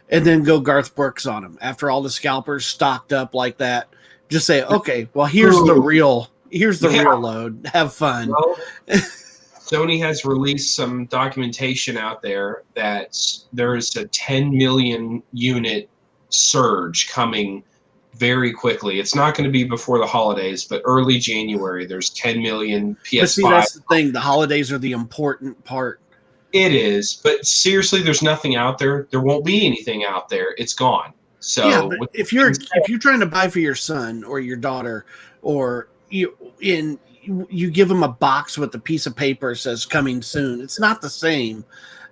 and then go Garth Brooks on them after all the scalpers stocked up like that. Just say, okay, well, here's the real load. Have fun. Well, Sony has released some documentation out there that there is a 10 million unit surge coming very quickly. It's not going to be before the holidays, but early January, there's 10 million PS5. But see, that's the thing. The holidays are the important part. It is, but seriously, there's nothing out there. There won't be anything out there. It's gone. So but if you're trying to buy for your son or your daughter, or you give them a box with a piece of paper that says coming soon, it's not the same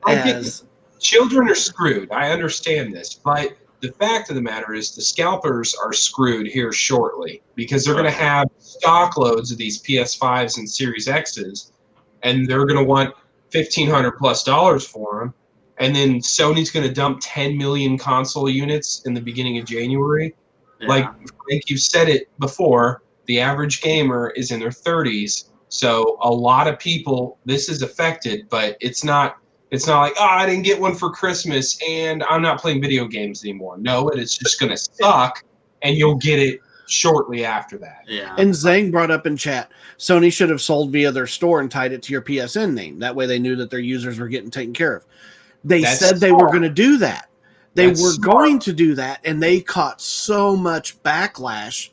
as children are screwed. I understand this, but the fact of the matter is the scalpers are screwed here shortly, because they're going to have stock loads of these PS5s and Series X's, and they're going to want $1,500+ for them. And then Sony's going to dump 10 million console units in the beginning of January. Yeah. Like you've said it before, the average gamer is in their 30s. So a lot of people, this is affected, but it's not like, oh, I didn't get one for Christmas and I'm not playing video games anymore. No, it's just going to suck, and you'll get it shortly after that. Yeah. And Zhang brought up in chat, Sony should have sold via their store and tied it to your PSN name. That way they knew that their users were getting taken care of. That's said they were going to do that. They were going to do that, and they caught so much backlash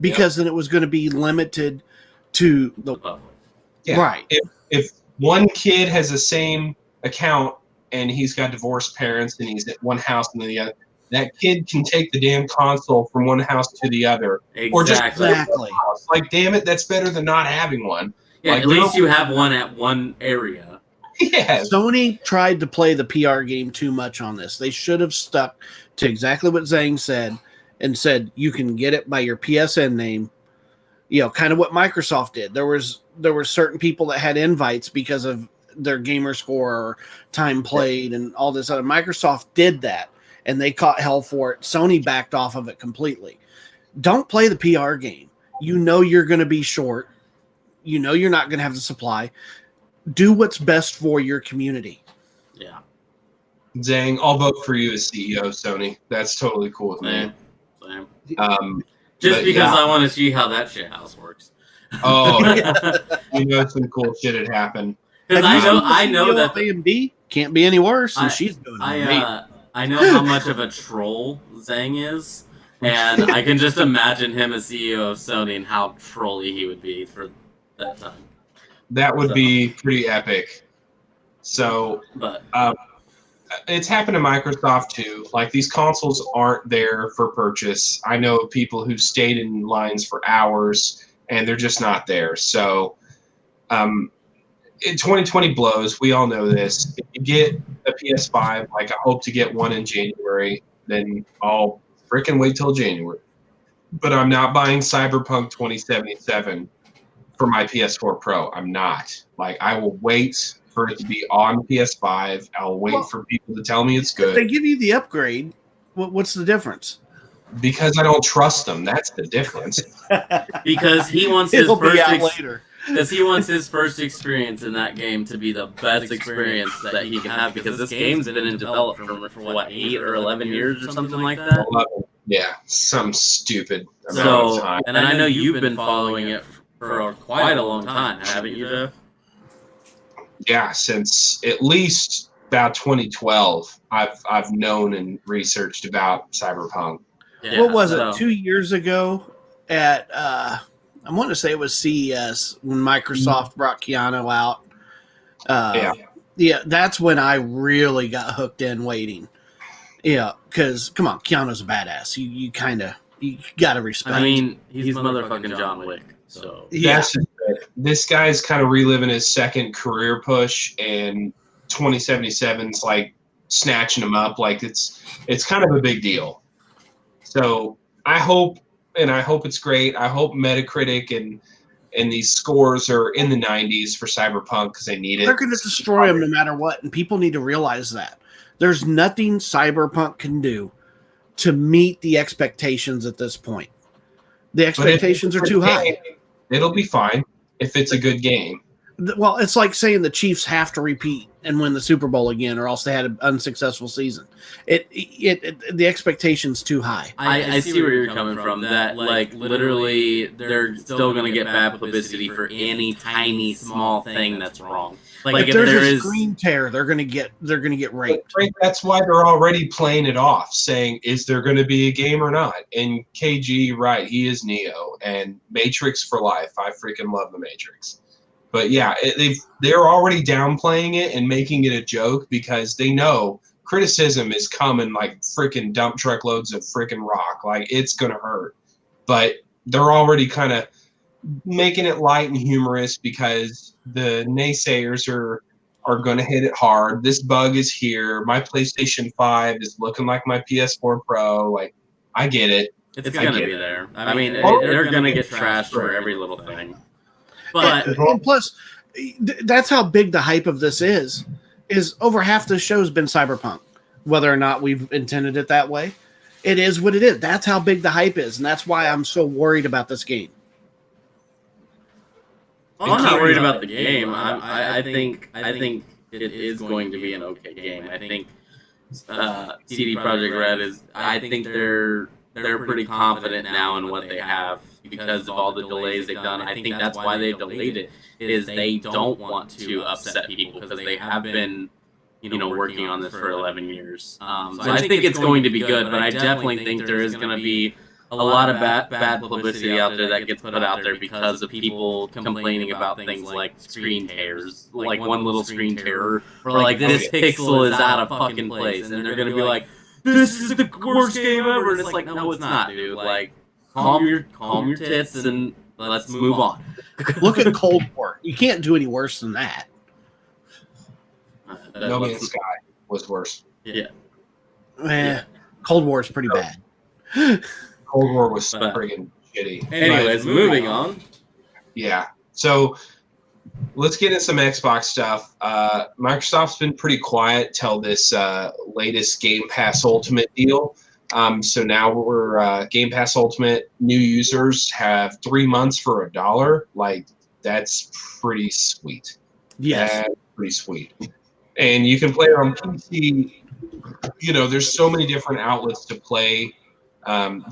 because then it was going to be limited to the right. If one kid has the same account and he's got divorced parents and he's at one house and then the other, that kid can take the damn console from one house to the other. Exactly. Or just like, damn it, that's better than not having one. Yeah, like, at least you have one at one area. Yeah. Sony tried to play the PR game too much on this. They should have stuck to exactly what Zhang said and said you can get it by your PSN name. You know, kind of what Microsoft did. There were certain people that had invites because of their gamer score or time played and all this other. Microsoft did that, and they caught hell for it. Sony backed off of it completely. Don't play the PR game. You know you're going to be short. You know you're not going to have the supply. Do what's best for your community. Yeah. Zhang, I'll vote for you as CEO of Sony. That's totally cool with me. Same. But Because I want to see how that shit house works. Oh, you know some cool shit had happened. Because I know that AMD can't be any worse, and she's doing great. I know how much of a troll Zhang is, and I can just imagine him as CEO of Sony and how trolly he would be for that time. That would be pretty epic. So, But it's happened to Microsoft too. Like, these consoles aren't there for purchase. I know people who stayed in lines for hours and they're just not there. So, in 2020 blows. We all know this. If you get a PS5, like I hope to get one in January, then I'll freaking wait till January. But I'm not buying Cyberpunk 2077 for my PS4 Pro. I'm not. Like, I will wait for it to be on PS5. I'll wait for people to tell me it's good. If they give you the upgrade, what's the difference? Because I don't trust them. That's the difference. because he wants his It'll be out first later. because he wants his first experience in that game to be the best experience that he can have. Because this game's been in development for what, 8 or 11 years or something like that. Yeah, some stupid amount of time. And I know you've been following it for quite a long time, haven't you, Jeff? Yeah, since at least about 2012, I've known and researched about Cyberpunk. Yeah, What was it? 2 years ago at I want to say it was CES when Microsoft brought Keanu out. Yeah, that's when I really got hooked in waiting. Yeah, because come on, Keanu's a badass. You got to respect. I mean, he's motherfucking John Wick. So yeah. That's just it. This guy's kind of reliving his second career push, and 2077's like snatching him up. Like it's kind of a big deal. So I hope it's great. I hope Metacritic and these scores are in the 90s for Cyberpunk because they need it. They're going to destroy him no matter what, and people need to realize that. There's nothing Cyberpunk can do to meet the expectations at this point. The expectations are too high. It'll be fine if it's a good game. Well, it's like saying the Chiefs have to repeat and win the Super Bowl again, or else they had an unsuccessful season. The expectation's too high. I see where you're coming from. That like literally, they're still going to get bad publicity for any tiny small thing that's wrong. Like if there's a screen tear, they're going to get raped. Right, that's why they're already playing it off, saying, "Is there going to be a game or not?" And KG, right? He is Neo and Matrix for life. I freaking love the Matrix. But yeah, they're already downplaying it and making it a joke because they know criticism is coming like freaking dump truckloads of freaking rock. Like, it's going to hurt. But they're already kind of making it light and humorous because the naysayers are going to hit it hard. This bug is here. My PlayStation 5 is looking like my PS4 Pro. Like, I get it. It's going to be there. I mean, they're going to get trashed for every little thing. But and plus, that's how big the hype of this is over half the show's been Cyberpunk. Whether or not we've intended it that way, it is what it is. That's how big the hype is, and that's why I'm so worried about this game. I'm not worried about the game. I think it is going to be an okay game. I think CD Projekt Red is. I think they're pretty confident now in what they have because of all the delays they've done. I think that's why they've delayed it. Is they don't want to upset people because they have been, working on this for 11 years. So I think it's going to be good, but I definitely think there is going to be a lot of bad publicity out there that gets put out there because of people complaining about things like screen tears, like one little screen tear, or like this pixel is out of fucking place, and they're going to be like, this is the worst game ever, and it's like, no, it's not, dude. Like, calm your tits and let's move on. Look at Cold War. You can't do any worse than that. No Man's Sky was worse. Yeah. Cold War is pretty bad. Cold War was friggin' shitty. Anyways, moving on. Yeah. So let's get into some Xbox stuff. Microsoft's been pretty quiet till this latest Game Pass Ultimate deal. So now we're Game Pass Ultimate new users have 3 months for $1. Like, that's pretty sweet. Yes. That's pretty sweet. And you can play it on PC. You know, there's so many different outlets to play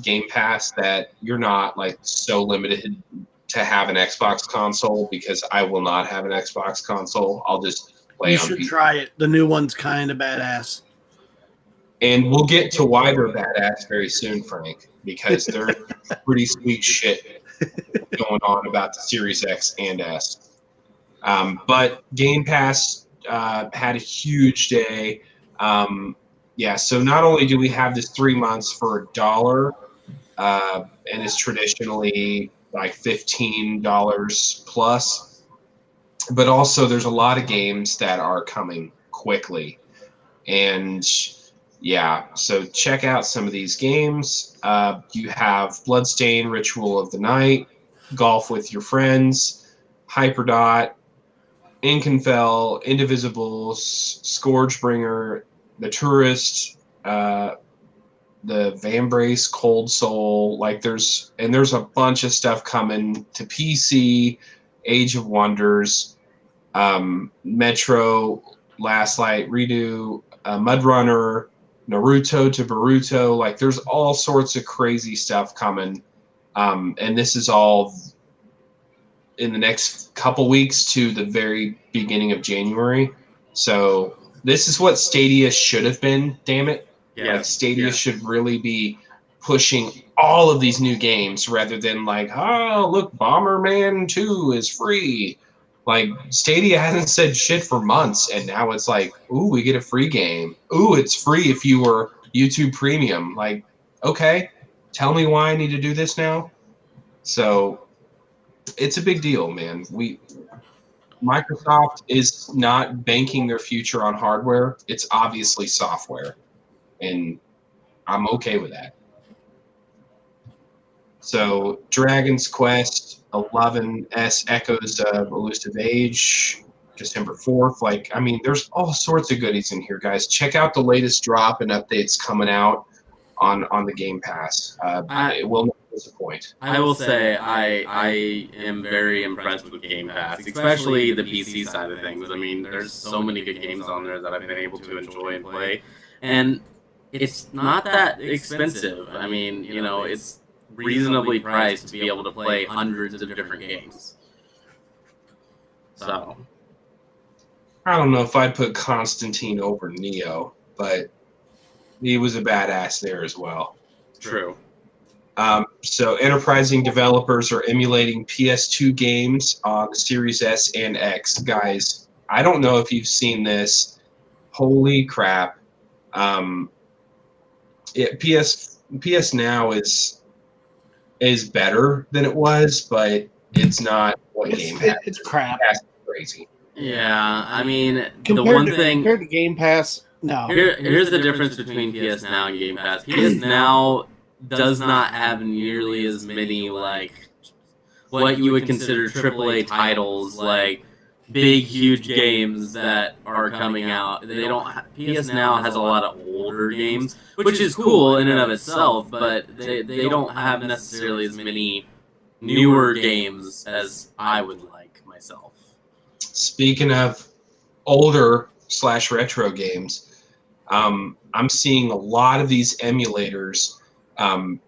Game Pass that you're not like so limited to have an Xbox console, because I will not have an Xbox console. I'll just play You on should PC. try it. The new one's kind of badass. And we'll get to why they're badass very soon, Frank, because there's pretty sweet shit going on about the Series X and S. But Game Pass had a huge day. So not only do we have this 3 months for $1, and it's traditionally like $15 plus, but also there's a lot of games that are coming quickly. And yeah, so check out some of these games. You have Bloodstain, Ritual of the Night, Golf with Your Friends, Hyperdot, Inkenfell, Indivisibles, Scourgebringer, The Tourist, the Vambrace, Cold Soul. Like there's a bunch of stuff coming to PC, Age of Wonders, Metro, Last Light, Redo, Mudrunner, Naruto to Boruto. Like there's all sorts of crazy stuff coming. And this is all in the next couple weeks to the very beginning of January. So this is what Stadia should have been, damn it. Yeah. Like Stadia should really be pushing all of these new games rather than like, oh, look, Bomberman 2 is free. Like, Stadia hasn't said shit for months, and now it's like, ooh, we get a free game. Ooh, it's free if you were YouTube Premium. Like, okay, tell me why I need to do this now. So it's a big deal, man. Microsoft is not banking their future on hardware. It's obviously software, and I'm okay with that. So Dragon's Quest 11S Echoes of Elusive Age, December 4th. Like, I mean, there's all sorts of goodies in here, guys. Check out the latest drop and updates coming out on the Game Pass. It will not disappoint. I will say I am very impressed with Game Pass, especially the PC side of things. I mean, there's so many good games on there that I've been able to enjoy and play, and it's not that expensive. I mean, you know, it's reasonably priced to be able to play hundreds of different games. So I don't know if I'd put Constantine over Neo, but he was a badass there as well. true. So enterprising developers are emulating PS2 games on the Series S and X. Guys, I don't know if you've seen this. Holy crap. PS Now is better than it was, but it's not what Game Pass. It's crap. That's crazy. Yeah, I mean, Compared to Game Pass, no. Here's the difference between PS Now and Game Pass. PS Now does not have nearly as many, like, what you would consider AAA titles, like big, huge games that are coming out. They don't. PS Now has a lot of older games, which is cool in and of itself, but they don't have necessarily as many newer games as I would like myself. Speaking of older / retro games, I'm seeing a lot of these emulators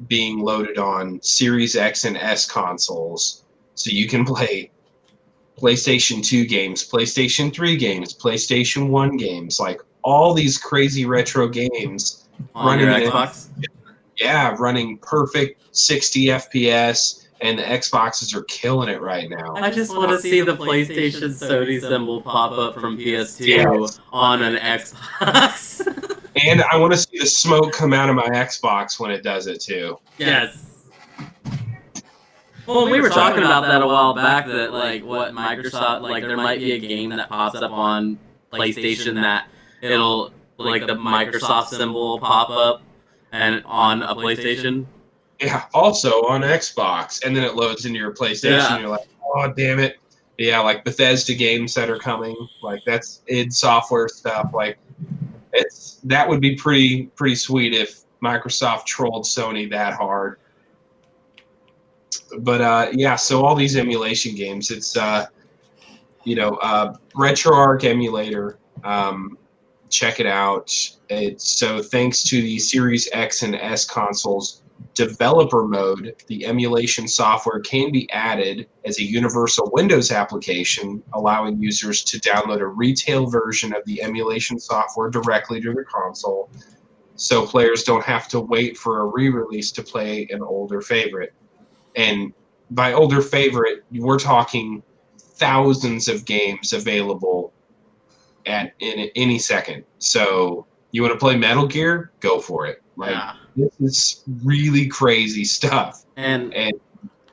being loaded on Series X and S consoles, so you can play PlayStation 2 games, PlayStation 3 games, PlayStation 1 games, like all these crazy retro games On your Xbox? Running perfect 60 FPS, and the Xboxes are killing it right now. I just want to see the PlayStation Sony symbol pop up from PS2 Yes. on an Xbox. And I want to see the smoke come out of my Xbox when it does it too. Yes. Well, we were talking about that a while back, that, like, what Microsoft, like, there might be a game that pops up on PlayStation that it'll, like, the Microsoft symbol will pop up and on a PlayStation. Yeah, also on Xbox, and then it loads into your PlayStation. Yeah. And you're like, oh, damn it. Yeah, like Bethesda games that are coming, like that's id Software stuff. Like that would be pretty sweet if Microsoft trolled Sony that hard. But yeah, so all these emulation games, it's RetroArch emulator. Check it out. So thanks to the Series X and S consoles developer mode, the emulation software can be added as a universal Windows application, allowing users to download a retail version of the emulation software directly to the console, so players don't have to wait for a re-release to play an older favorite. And by older favorite, we're talking thousands of games available in any second. So you want to play Metal Gear? Go for it. This is really crazy stuff. And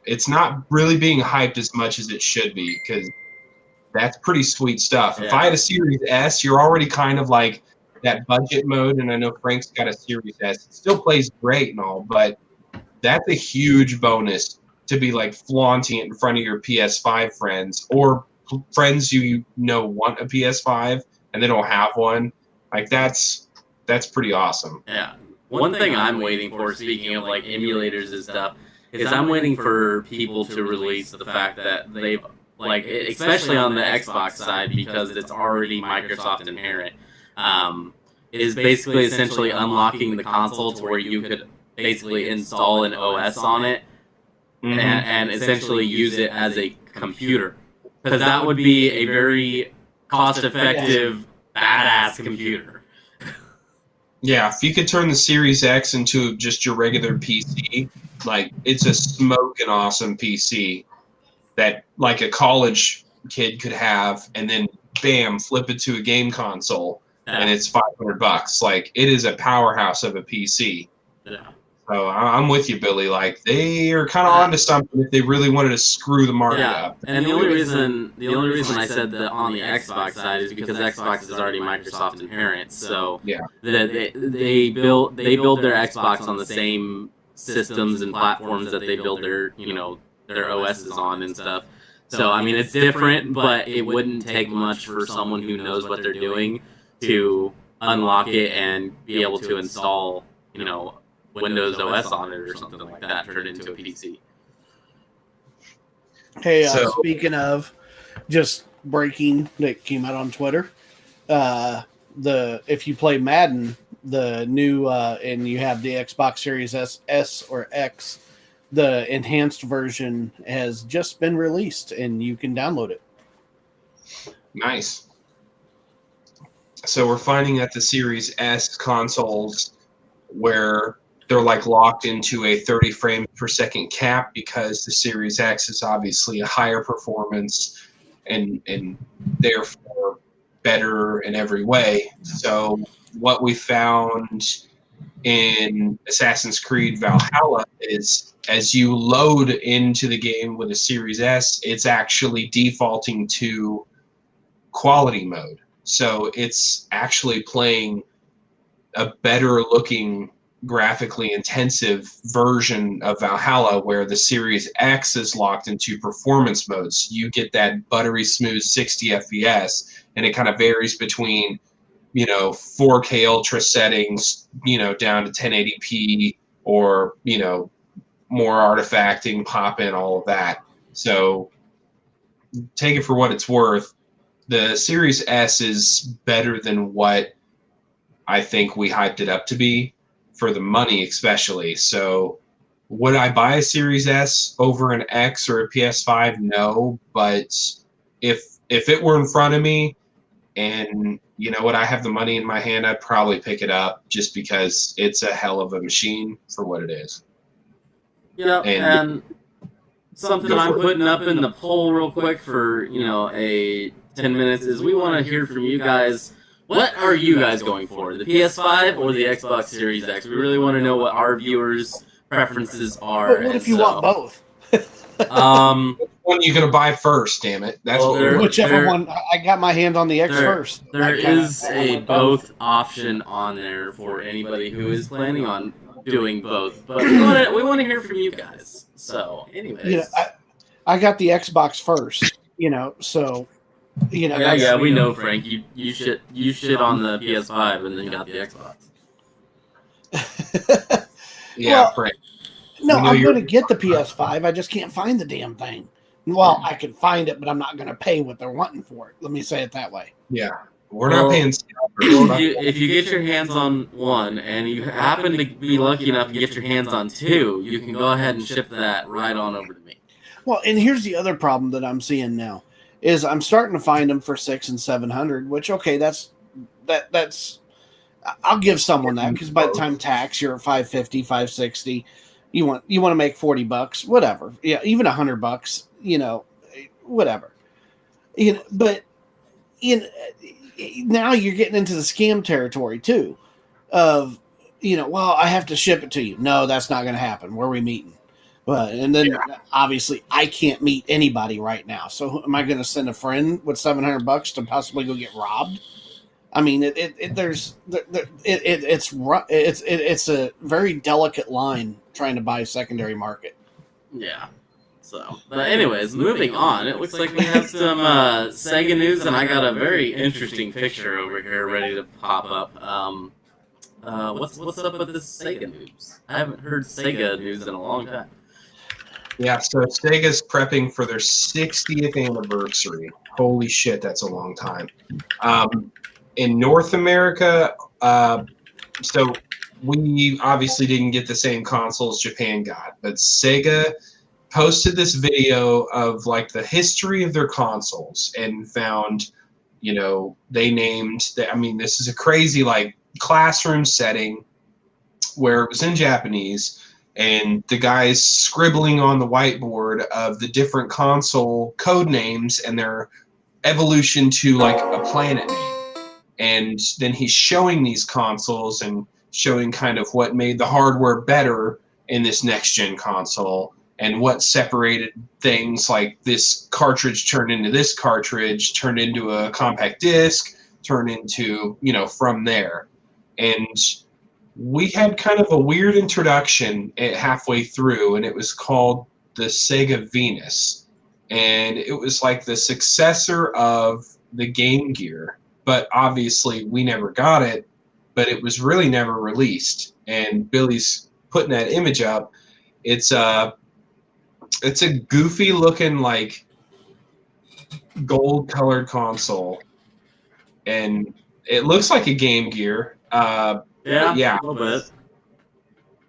it's not really being hyped as much as it should be, because that's pretty sweet stuff. Yeah. If I had a Series S, you're already kind of like that budget mode, and I know Frank's got a Series S. It still plays great and all, but that's a huge bonus to be like flaunting it in front of your PS5 friends, or friends you know want a PS5 and they don't have one. Like that's pretty awesome. Yeah. One thing I'm waiting for, speaking of like emulators and stuff, is I'm waiting for people to release the fact that they've, like, especially on the Xbox side, because it's already Microsoft inherent, is basically essentially unlocking the console to where you could basically install an OS on it, and essentially use it as a computer. Because that would be a very cost-effective, badass computer. Yeah, if you could turn the Series X into just your regular PC, like, it's a smoking awesome PC that, like, a college kid could have, and then, bam, flip it to a game console, and it's $500. Like, it is a powerhouse of a PC. Yeah. So I'm with you, Billy. Like, they are kind of onto something if they really wanted to screw the market up. And the only reason I said that on the Xbox side is because Xbox is already Microsoft inherent. So they build their Xbox on the same systems and platforms that they build their OSs on and stuff. So I mean, it's different, but it wouldn't take much for someone who knows what they're doing to unlock it and be able to install, Windows OS on it or something like that, turn it into a PC. Hey, speaking of just breaking that came out on Twitter, if you play Madden, the new and you have the Xbox Series S or X, the enhanced version has just been released and you can download it. Nice. So we're finding that the Series S consoles, where they're like locked into a 30 frames per second cap, because the Series X is obviously a higher performance and therefore better in every way. So what we found in Assassin's Creed Valhalla is, as you load into the game with a Series S, it's actually defaulting to quality mode. So it's actually playing a better looking, graphically intensive version of Valhalla, where the Series X is locked into performance mode. So you get that buttery smooth 60 FPS, and it kind of varies between 4K ultra settings, down to 1080p, or more artifacting, pop in, all of that. So take it for what it's worth. The Series S is better than what I think we hyped it up to be, for the money especially. So would I buy a Series S over an X or a PS5? No, but if it were in front of me and I have the money in my hand, I'd probably pick it up, just because it's a hell of a machine for what it is. Yeah, and something I'm putting up in the poll real quick for a 10 minutes is, we want to hear from you guys. What are you guys going for, the PS5 or the Xbox Series X? We really want to know what our viewers' preferences are. But what if you want both? Which one are you going to buy first, damn it? That's whichever one. I got my hand on the X first. There is a both option on there for anybody who is planning on doing both. But we want to hear from you guys. So, anyways. I got the Xbox first. So Yeah, we know, Frank. You shit on the PS5 and then got the Xbox. Yeah, Frank. No, I'm going to get the PS5. I just can't find the damn thing. Well, I can find it, but I'm not going to pay what they're wanting for it. Let me say it that way. Yeah, we're not paying. If you get your hands on one and you happen to be lucky enough to get your hands on two, you can go ahead and ship that right on over to me. Well, and here's the other problem that I'm seeing now is I'm starting to find them for $600 and $700, which that's I'll give someone that because by the time tax you're at $550, $560. You want to make $40, whatever. Yeah, even $100, whatever. But now you're getting into the scam territory too. Of well, I have to ship it to you. No, that's not going to happen. Where are we meeting? Well, and then obviously I can't meet anybody right now. So am I going to send a friend with $700 to possibly go get robbed? I mean, it's a very delicate line trying to buy a secondary market. Yeah. So, but anyways, moving on. It looks like we have some Sega news, and I got a very interesting picture over here ready to pop up. What's up with this Sega news? I haven't heard Sega news in a long time. Yeah, so Sega's prepping for their 60th anniversary. Holy shit, that's a long time. In North America, so we obviously didn't get the same consoles Japan got, but Sega posted this video of like the history of their consoles and found, they named, this is a crazy like classroom setting where it was in Japanese and the guys scribbling on the whiteboard of the different console code names and their evolution to like a planet name. And then he's showing these consoles and showing kind of what made the hardware better in this next-gen console and what separated things like this cartridge turned into this cartridge, turned into a compact disc, turned into, from there. And we had kind of a weird introduction halfway through, and it was called the Sega Venus. And it was like the successor of the Game Gear. But obviously we never got it, but it was really never released. And Billy's putting that image up. It's a goofy looking like gold colored console. And it looks like a Game Gear. Yeah, a little bit.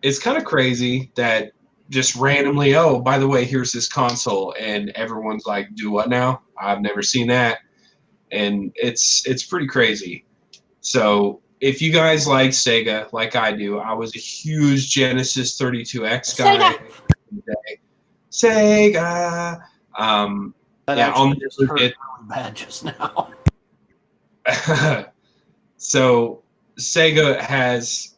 It's kind of crazy that just randomly, oh, by the way, here's this console. And everyone's like, do what now? I've never seen that. And it's pretty crazy. So if you guys like Sega, like I do, I was a huge Genesis 32X guy. Sega. I'll never get bad just now. So Sega has,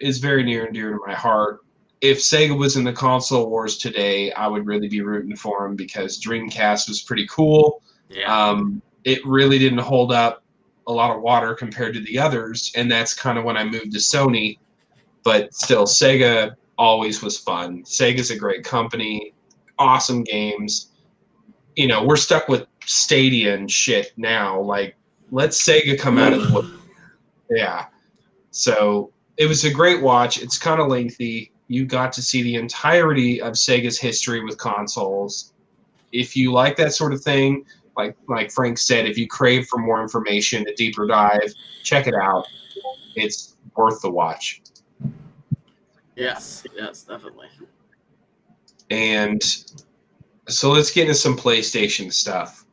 is very near and dear to my heart. If Sega was in the console wars today, I would really be rooting for them because Dreamcast was pretty cool. Yeah. It really didn't hold up a lot of water compared to the others, and that's kind of when I moved to Sony. But still, Sega always was fun. Sega's a great company, awesome games. We're stuck with Stadia and shit now. Like, let Sega come out of the wood. Yeah. So it was a great watch. It's kind of lengthy. You got to see the entirety of Sega's history with consoles. If you like that sort of thing, like Frank said, if you crave for more information, a deeper dive, check it out. It's worth the watch. Yes, definitely. And so let's get into some PlayStation stuff.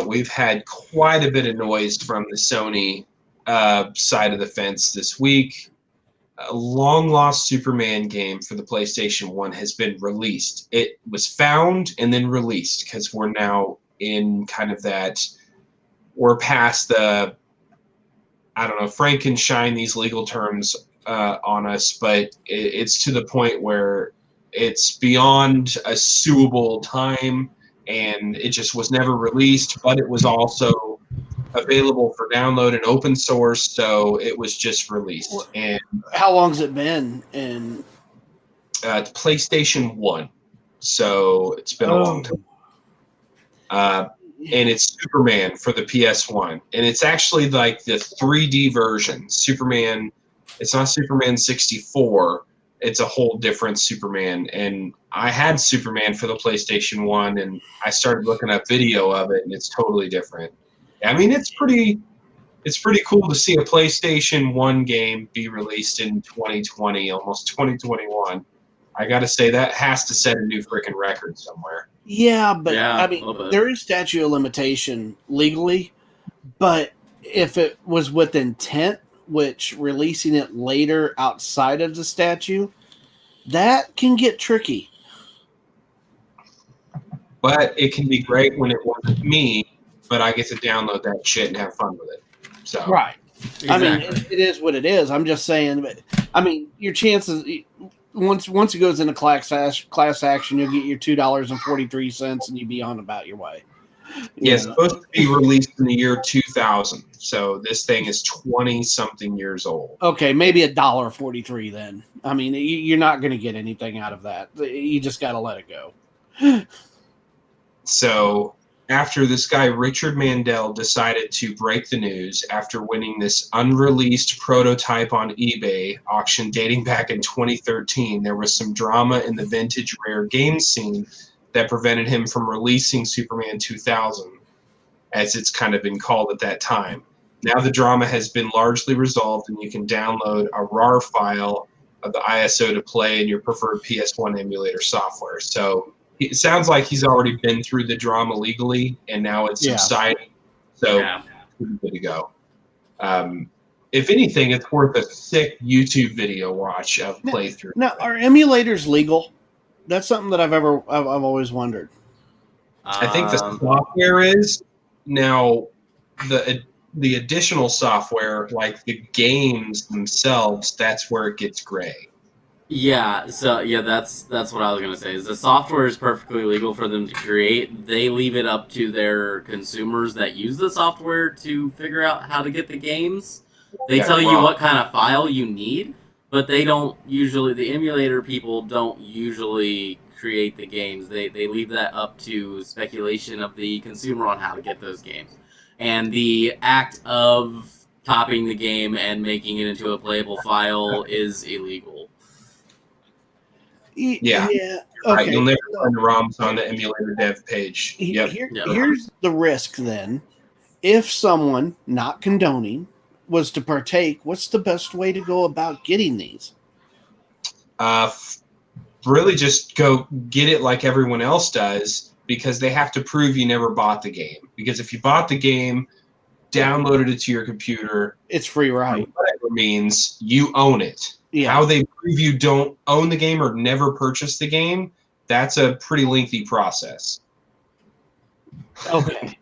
We've had quite a bit of noise from the Sony side of the fence this week. A long-lost Superman game for the PlayStation 1 has been released. It was found and then released because we're now in kind of that, we're past the, I don't know, Frank can shine these legal terms on us, but it's to the point where it's beyond a suable time and it just was never released, but it was also available for download and open source, so it was just released. And how long's it been in PlayStation 1? So it's been a long time. and it's Superman for the PS1, and it's actually like the 3D version. Superman. It's not Superman 64. It's a whole different Superman. And I had Superman for the PlayStation 1, and I started looking up video of it, and it's totally different. I mean, it's pretty cool to see a PlayStation 1 game be released in 2020, almost 2021. I got to say, that has to set a new freaking record somewhere. Yeah, but Yeah, I a mean, little bit. there is statute of limitation legally, but if it was with intent, which releasing it later outside of the statute, that can get tricky. But it can be great when it wasn't me, but I get to download that shit and have fun with it. So Right. Exactly. I mean, it is what it is. I'm just saying, but I mean, your chances once it goes into class action, you'll get your $2.43 and you'll be on about your way. yeah, it's supposed to be released in the year 2000. So this thing is 20-something years old. Okay, maybe $1.43 then. I mean, you're not going to get anything out of that. You just got to let it go. So after this guy, Richard Mandel, decided to break the news after winning this unreleased prototype on eBay auction dating back in 2013, there was some drama in the vintage rare game scene that prevented him from releasing Superman 2000, as it's kind of been called at that time. Now the drama has been largely resolved, and you can download a RAR file of the ISO to play in your preferred PS1 emulator software. So it sounds like he's already been through the drama legally, and now it's subsided. So Yeah. it's good to go. If anything, it's worth a sick YouTube video watch of playthrough. Now, are emulators legal? That's something that I've always wondered. I think the software is. Now, the additional software, like the games themselves, that's where it gets gray. Yeah, so yeah, that's what I was gonna say. Is the software is perfectly legal for them to create. They leave it up to their consumers that use the software to figure out how to get the games. They Yeah, tell you well- what kind of file you need, but they don't usually. The emulator people don't usually create the games. They leave that up to speculation of the consumer on how to get those games. And the act of copying the game and making it into a playable file is illegal. Yeah. Right, Okay. you'll never find the ROMs on the emulator dev page. Yep. Here's the risk then. If someone, not condoning, was to partake, what's the best way to go about getting these? Really just go get it like everyone else does, because they have to prove you never bought the game. Because if you bought the game, downloaded it to your computer, It's free ride. whatever means, you own it. Yeah. How they prove you don't own the game or never purchased the game, that's a pretty lengthy process. Okay.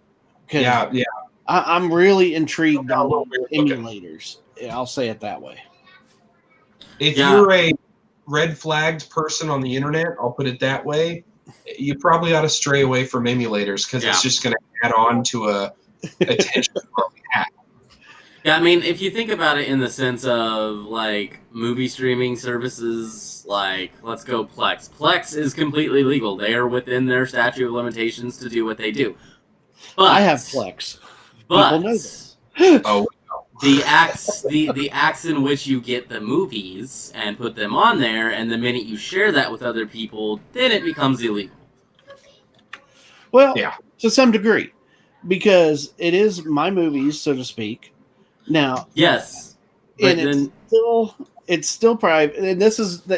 'Cause Yeah. I'm really intrigued on We're looking. emulators. I'll say it that way. If Yeah. you're a red flagged person on the internet, I'll put it that way, you probably ought to stray away from emulators, because it's just going to add on to a attention. Yeah, I mean, if you think about it in the sense of, like, movie streaming services, like, let's go Plex. Plex is completely legal. They are within their statute of limitations to do what they do. But, I have Plex. but People know that. Oh, the acts in which you get the movies and put them on there, and the minute you share that with other people, then it becomes illegal. Well, Yeah. to some degree, because it is my movies, so to speak. Now, Yes. But and then, it's still private. And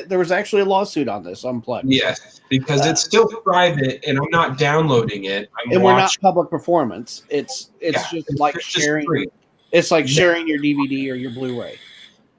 there was actually a lawsuit on this on Plex. yes, because it's still private, and I'm not downloading it. I'm And we're not watching. public performance. It's just like It's just sharing. free. It's like sharing your DVD or your Blu-ray.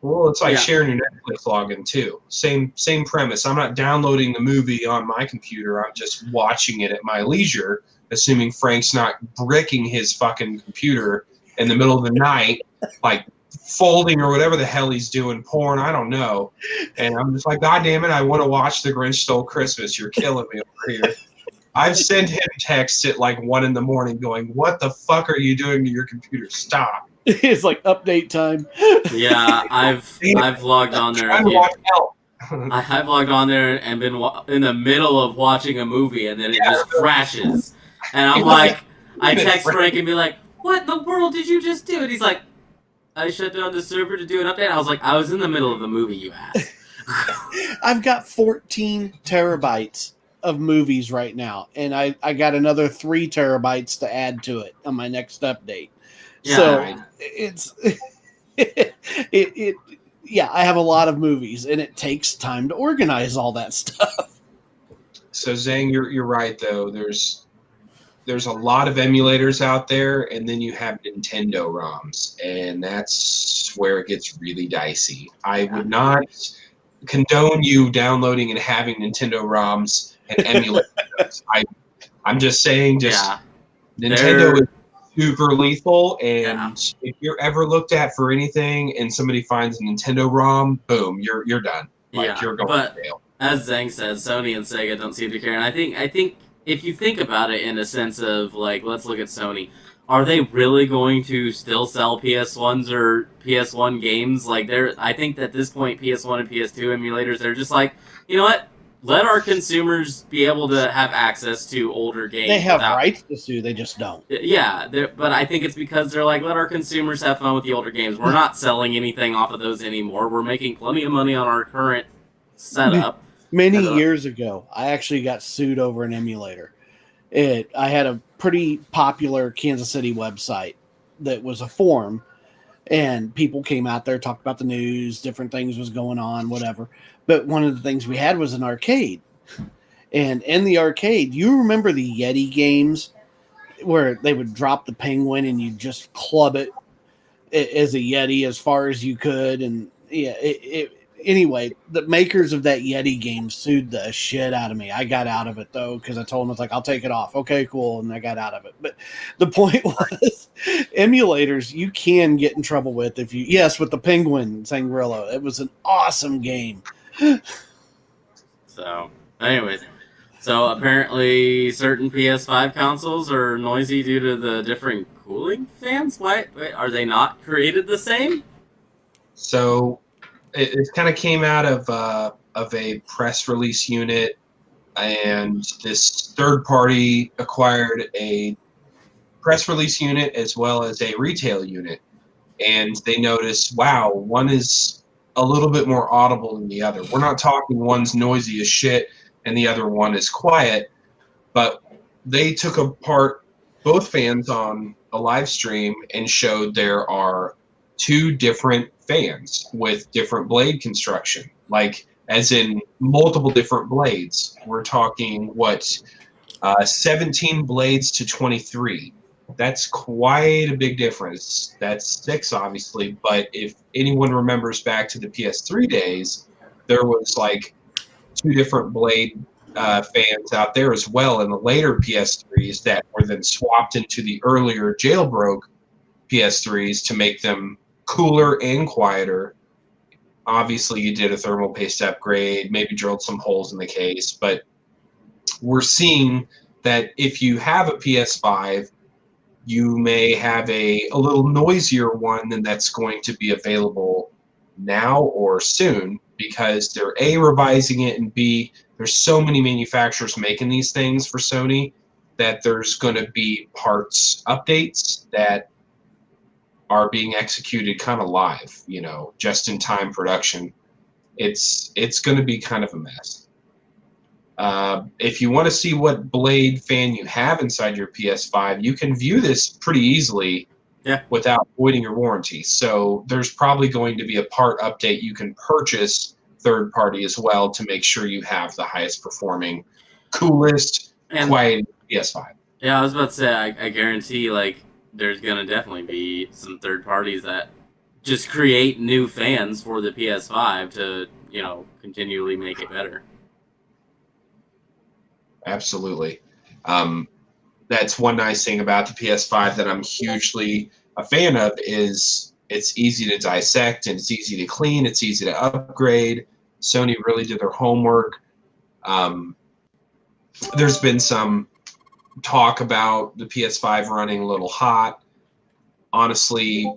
Well, it's like Yeah. sharing your Netflix login too. Same premise. I'm not downloading the movie on my computer. I'm just watching it at my leisure, assuming Frank's not bricking his fucking computer in the middle of the night, like folding or whatever the hell he's doing, porn, I don't know. And I'm just like, God damn it, I want to watch The Grinch Stole Christmas. You're killing me over here. I've sent him texts at like 1 a.m. going, what the fuck are you doing to your computer? Stop. It's like update time. yeah, I've logged on there. Trying to watch Help. I've logged on there and been in the middle of watching a movie, and then it just crashes. And I'm like, I text Frank and be like, what in the world did you just do? And he's like, I shut down the server to do an update. I was like, I was in the middle of the movie, you ass. I've got 14 terabytes of movies right now, and I got another 3 terabytes to add to it on my next update. Yeah, so right. it's yeah, I have a lot of movies, and it takes time to organize all that stuff. So Zhang, you're right though. There's a lot of emulators out there, and then you have Nintendo ROMs, and that's where it gets really dicey. I would not condone you downloading and having Nintendo ROMs and emulate those. I'm just saying, Nintendo is super lethal, and if you're ever looked at for anything and somebody finds a Nintendo ROM, boom, you're done. You're going to jail. As Zhang says, Sony and Sega don't seem to care, and I think if you think about it in a sense of like, let's look at Sony. Are they really going to still sell PS1s or PS1 games? Like, I think at this point, PS1 and PS2 emulators, they're just like, you know what? Let our consumers be able to have access to older games. They have rights to sue, they just don't. Yeah, but I think it's because they're like, let our consumers have fun with the older games. We're not selling anything off of those anymore. We're making plenty of money on our current setup. Many years ago, I actually got sued over an emulator. I had a pretty popular Kansas City website that was a forum, and people came out there, talked about the news, different things was going on, whatever. But one of the things we had was an arcade. And in the arcade, you remember the Yeti games where they would drop the penguin and you just club it as a Yeti as far as you could. And yeah, anyway, the makers of that Yeti game sued the shit out of me. I got out of it, though, because I told them, I was like, I'll take it off. Okay, cool. And I got out of it. But the point was, emulators, you can get in trouble with with the Penguin Sangrillo. It was an awesome game. So, anyways. So, apparently, certain PS5 consoles are noisy due to the different cooling fans? Why? Wait, are they not created the same? So... It kind of came out of a press release unit, and this third party acquired a press release unit as well as a retail unit, and they noticed, wow, one is a little bit more audible than the other. We're not talking one's noisy as shit and the other one is quiet, but they took apart both fans on a live stream and showed there are 2 different fans with different blade construction, like as in multiple different blades. We're talking 17 blades to 23. That's quite a big difference. That's 6, obviously, but if anyone remembers back to the PS3 days, there was like 2 different blade fans out there as well in the later PS3s that were then swapped into the earlier jailbroke PS3s to make them cooler and quieter. Obviously, you did a thermal paste upgrade, maybe drilled some holes in the case, but we're seeing that if you have a PS5, you may have a little noisier one than that's going to be available now or soon, because they're A, revising it, and B, there's so many manufacturers making these things for Sony that there's going to be parts updates that are being executed kind of live, just in time production. It's going to be kind of a mess. If you want to see what blade fan you have inside your PS5, you can view this pretty easily without voiding your warranty. So there's probably going to be a part update you can purchase third party as well to make sure you have the highest performing, coolest, quiet PS5. Yeah, I was about to say, I guarantee, there's going to definitely be some third parties that just create new fans for the PS5 to, continually make it better. Absolutely. That's one nice thing about the PS5 that I'm hugely a fan of is it's easy to dissect and it's easy to clean. It's easy to upgrade. Sony really did their homework. There's been some talk about the PS5 running a little hot. Honestly,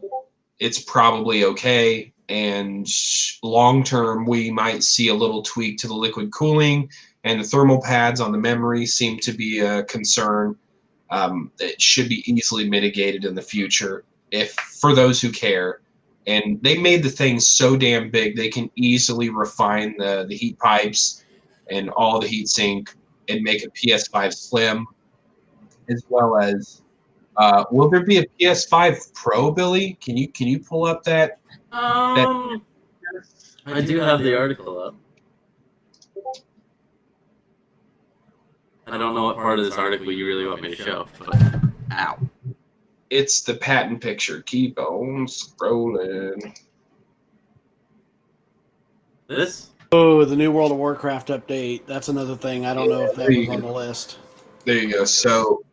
it's probably okay. And long term, we might see a little tweak to the liquid cooling, and the thermal pads on the memory seem to be a concern. It should be easily mitigated in the future if for those who care. And they made the thing so damn big they can easily refine the heat pipes and all the heat sink and make a PS5 Slim, as well as will there be a PS5 Pro, Billy? Can you pull up that? I do have the article up. I don't know what part of this article you really want me to show, but ow. It's the patent picture. Keep on scrolling. This? Oh, the new World of Warcraft update. That's another thing. I don't know if that was on the list. There you go. So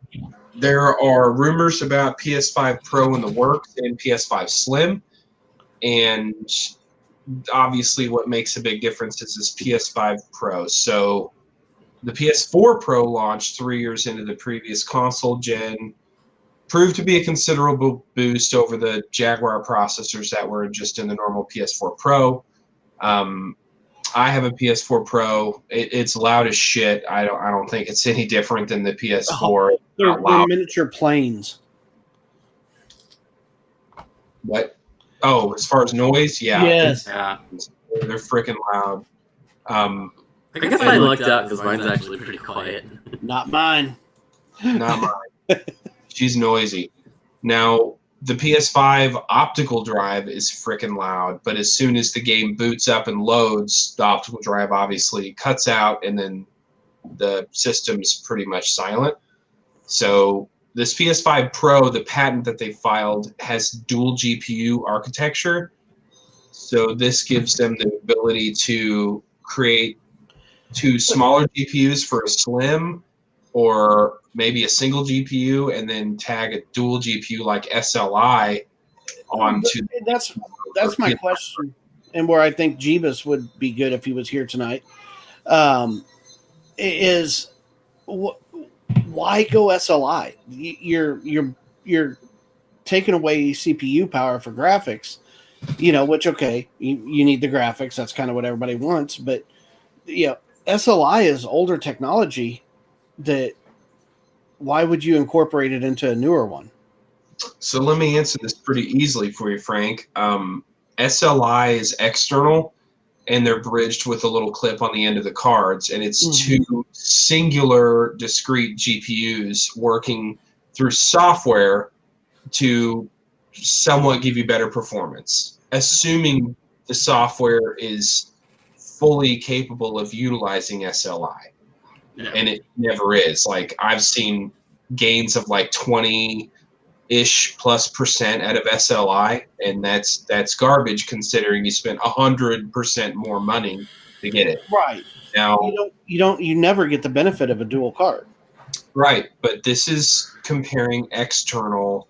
there are rumors about PS5 Pro in the works and PS5 Slim. And obviously what makes a big difference is this PS5 Pro. So the PS4 Pro launched 3 years into the previous console gen, proved to be a considerable boost over the Jaguar processors that were just in the normal PS4 Pro. I have a PS4 Pro. It's loud as shit. I don't think it's any different than the PS4. They're miniature planes. What? Oh, as far as noise, yeah. Yes. Yeah. They're freaking loud. I guess I lucked out because mine's actually pretty quiet. Not mine. Not mine. She's noisy. Now, the PS5 optical drive is freaking loud, but as soon as the game boots up and loads, the optical drive obviously cuts out, and then the system's pretty much silent. So this PS5 Pro, the patent that they filed, has dual GPU architecture. So this gives them the ability to create 2 smaller GPUs for a Slim, or maybe a single GPU, and then tag a dual GPU like SLI onto. That's my question, and where I think Jeebus would be good if he was here tonight. Is why go SLI? You're taking away CPU power for graphics, which okay, you need the graphics. That's kind of what everybody wants, but SLI is older technology. That why would you incorporate it into a newer one? So let me answer this pretty easily for you, Frank. SLI is external, and they're bridged with a little clip on the end of the cards, and it's 2 singular discrete GPUs working through software to somewhat give you better performance, assuming the software is fully capable of utilizing SLI. Yeah. And it never is. Like, I've seen gains of like 20-ish +% out of SLI, and that's garbage considering you spent 100% more money to get it. Right. Now you never get the benefit of a dual card. Right, but this is comparing external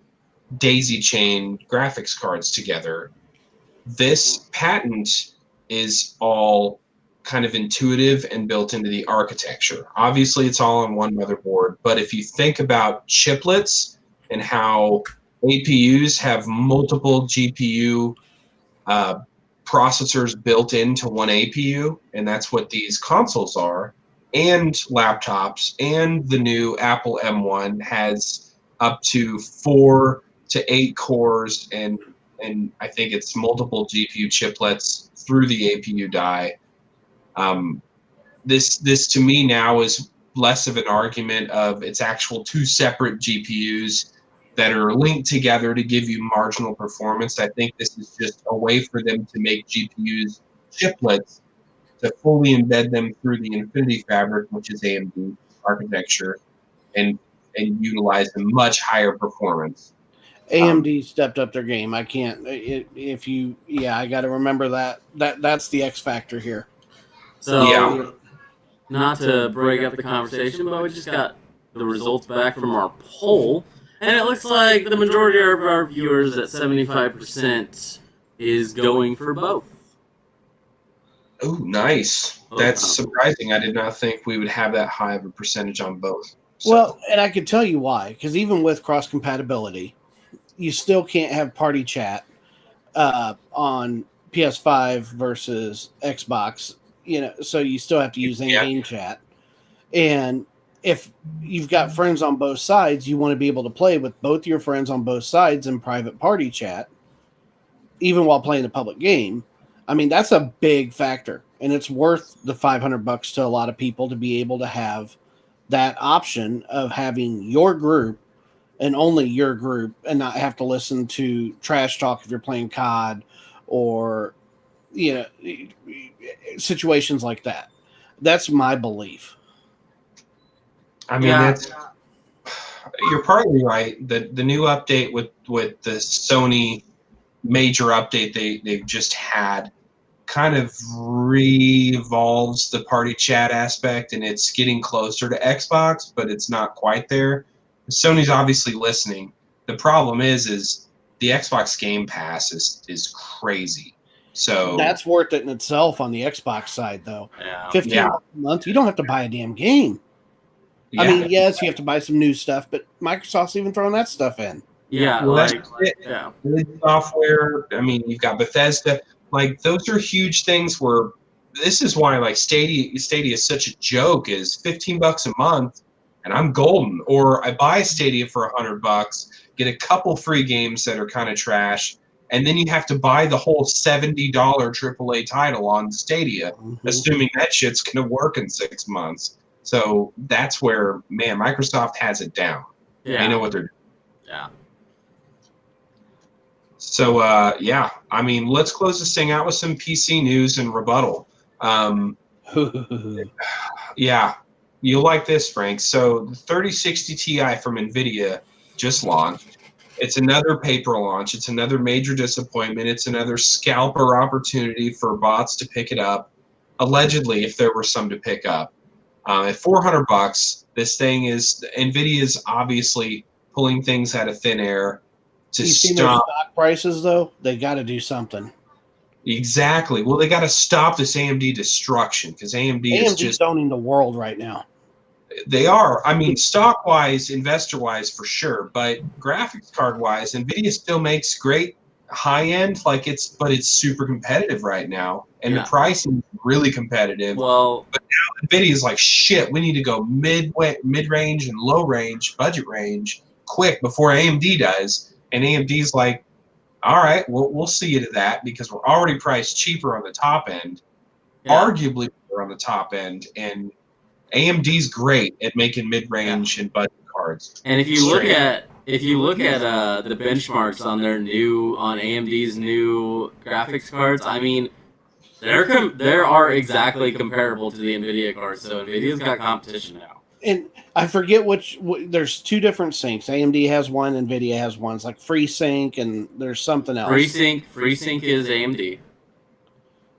daisy chain graphics cards together. This patent is all kind of intuitive and built into the architecture. Obviously, it's all on one motherboard, but if you think about chiplets and how APUs have multiple GPU processors built into one APU, and that's what these consoles are, and laptops, and the new Apple M1 has up to 4 to 8 cores, and I think it's multiple GPU chiplets through the APU die. This to me now is less of an argument of it's actual 2 separate GPUs that are linked together to give you marginal performance. I think this is just a way for them to make GPUs chiplets to fully embed them through the Infinity Fabric, which is AMD architecture, and utilize a much higher performance. AMD stepped up their game. I can't. I got to remember that's the X factor here. So, yeah. Not to break up the conversation, but we just got the results back from our poll, and it looks like the majority of our viewers at 75% is going for both. Oh, nice. That's surprising. I did not think we would have that high of a percentage on both. So. Well, and I can tell you why. Because even with cross-compatibility, you still can't have party chat on PS5 versus Xbox. So you still have to use in-game chat. And if you've got friends on both sides, you want to be able to play with both your friends on both sides in private party chat, even while playing the public game. I mean, that's a big factor, and it's worth the $500 to a lot of people to be able to have that option of having your group and only your group, and not have to listen to trash talk if you're playing COD or, you know, situations like that. That's my belief. I mean, you're partly right. The new update with the Sony major update they've just had kind of re-evolves the party chat aspect, and it's getting closer to Xbox, but it's not quite there. Sony's obviously listening. The problem is the Xbox Game Pass is crazy. So that's worth it in itself on the Xbox side, though. Yeah. $15 a month, you don't have to buy a damn game. Yeah. I mean, yes, you have to buy some new stuff, but Microsoft's even throwing that stuff in. Yeah, well, software. I mean, you've got Bethesda. Like, those are huge things. Where this is why, like, Stadia is such a joke. Is $15 a month, and I'm golden. Or I buy Stadia for $100, get a couple free games that are kind of trash, and then you have to buy the whole $70 AAA title on Stadia, assuming that shit's gonna work in 6 months. So that's where, man, Microsoft has it down. Yeah. They know what they're doing. Yeah. So, I mean, let's close this thing out with some PC news and rebuttal. Yeah, you'll like this, Frank. So the 3060 Ti from NVIDIA just launched. It's another paper launch. It's another major disappointment. It's another scalper opportunity for bots to pick it up, allegedly, if there were some to pick up. At $400, this thing is – NVIDIA is obviously pulling things out of thin air to stop. Their stock prices, though? They got to do something. Exactly. Well, they got to stop this AMD destruction, because AMD is just owning the world right now. They are. I mean, stock-wise, investor-wise, for sure, but graphics card-wise, NVIDIA still makes great high-end. But it's super competitive right now, and the pricing is really competitive. Well, but now NVIDIA is like, shit, we need to go mid-range and low-range, budget range, quick before AMD does. And AMD's like, all right, we'll see you to that, because we're already priced cheaper on the top end, arguably better on the top end, and AMD's great at making mid-range and budget cards. And if you look at the benchmarks on AMD's new graphics cards, I mean, they are exactly comparable to the NVIDIA cards. So NVIDIA's got competition now. And I forget there's two different syncs. AMD has one, NVIDIA has one. It's like FreeSync, and there's something else. FreeSync is AMD.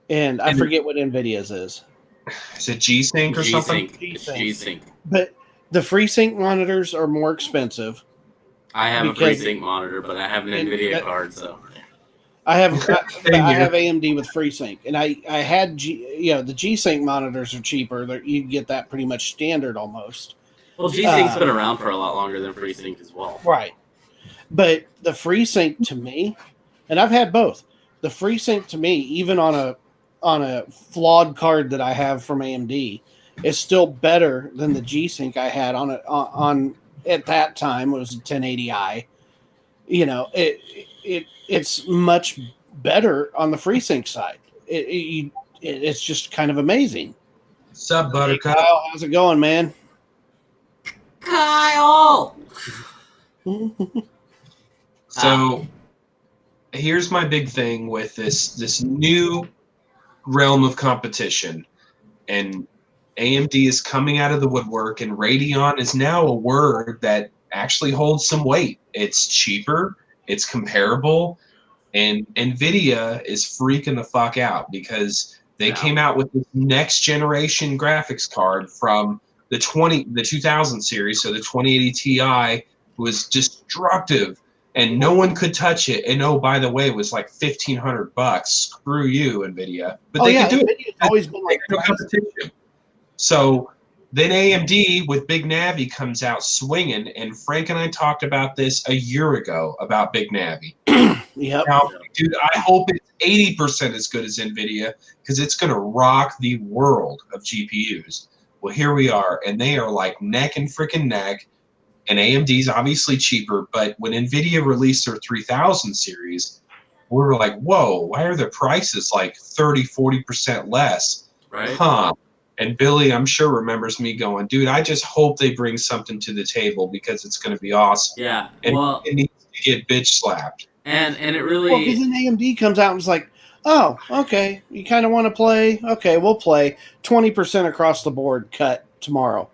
And I forget what NVIDIA's is. Is it G-Sync or something? G-Sync. But the FreeSync monitors are more expensive. I have a FreeSync monitor, but I have an NVIDIA card, so. I have AMD with FreeSync, and I had the G-Sync monitors are cheaper. You get that pretty much standard almost. Well, G-Sync's been around for a lot longer than FreeSync as well. Right. But the FreeSync to me, and I've had both, the FreeSync to me, even on a flawed card that I have from AMD, is still better than the G-Sync I had on at that time. It was a 1080i. You know, it's much better on the FreeSync side. It's just kind of amazing. Sup, Buttercup? Hey, Kyle, how's it going, man? Kyle! So here's my big thing with this new realm of competition, and AMD is coming out of the woodwork, and Radeon is now a word that actually holds some weight. It's cheaper, it's comparable, and NVIDIA is freaking the fuck out, because they came out with this next generation graphics card from the 2000 series. So the 2080 Ti was destructive, and no one could touch it. And oh, by the way, it was like $1,500. Screw you, NVIDIA. But they could do it. It's always been like competition. So then AMD with Big Navi comes out swinging, and Frank and I talked about this a year ago about Big Navi. Yep. Now, dude, I hope it's 80% as good as NVIDIA, because it's going to rock the world of GPUs. Well, here we are, and they are like neck and freaking neck. And AMD's obviously cheaper, but when NVIDIA released their 3000 series, we were like, whoa, why are their prices like 30-40% less? Right? Huh. And Billy, I'm sure, remembers me going, dude, I just hope they bring something to the table because it's going to be awesome. Yeah. And Well, it needs to get bitch slapped. and it Well, really because then AMD comes out and is like, oh, okay, you kind of want to play? Okay, we'll play 20% across the board cut tomorrow.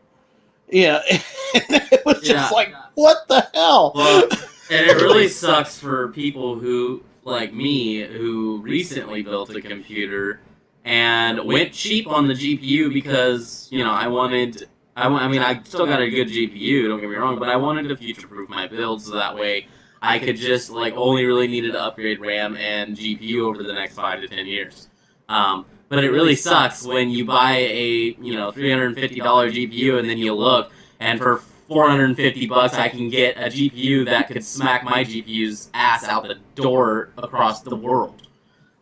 Yeah, it was just like, what the hell? Well, and it really sucks for people who, like me, who recently built a computer and went cheap on the GPU because, you know, I mean, I still got a good GPU, don't get me wrong, but I wanted to future-proof my build so that way I could just, like, only really needed to upgrade RAM and GPU over the next 5 to 10 years. But it really sucks when you buy a, you know, $350 GPU and then you look, and for $450 I can get a GPU that could smack my GPU's ass out the door across the world.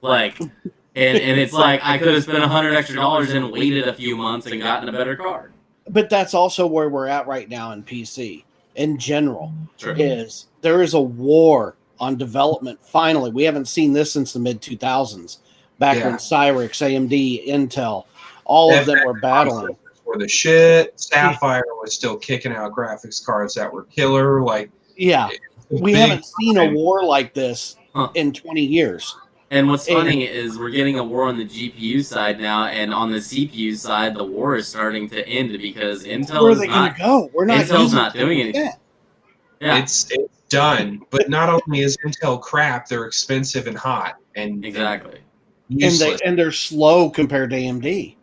Like, and it's like I could have spent $100 extra and waited a few months and gotten a better card. But that's also where we're at right now in PC in general. True. Is there is a war on development. Finally, we haven't seen this since the mid 2000s. Back when Cyrix, AMD, Intel, all of them were battling. For the shit, Sapphire was still kicking out graphics cards that were killer. Like, yeah, we haven't seen a war like this in 20 years. And what's funny is we're getting a war on the GPU side now, and on the CPU side, the war is starting to end because Intel is not. Go? We're not. Intel's not doing anything. Yeah, it's done. But not only is Intel crap, they're expensive and hot, and exactly. And they're slow compared to AMD.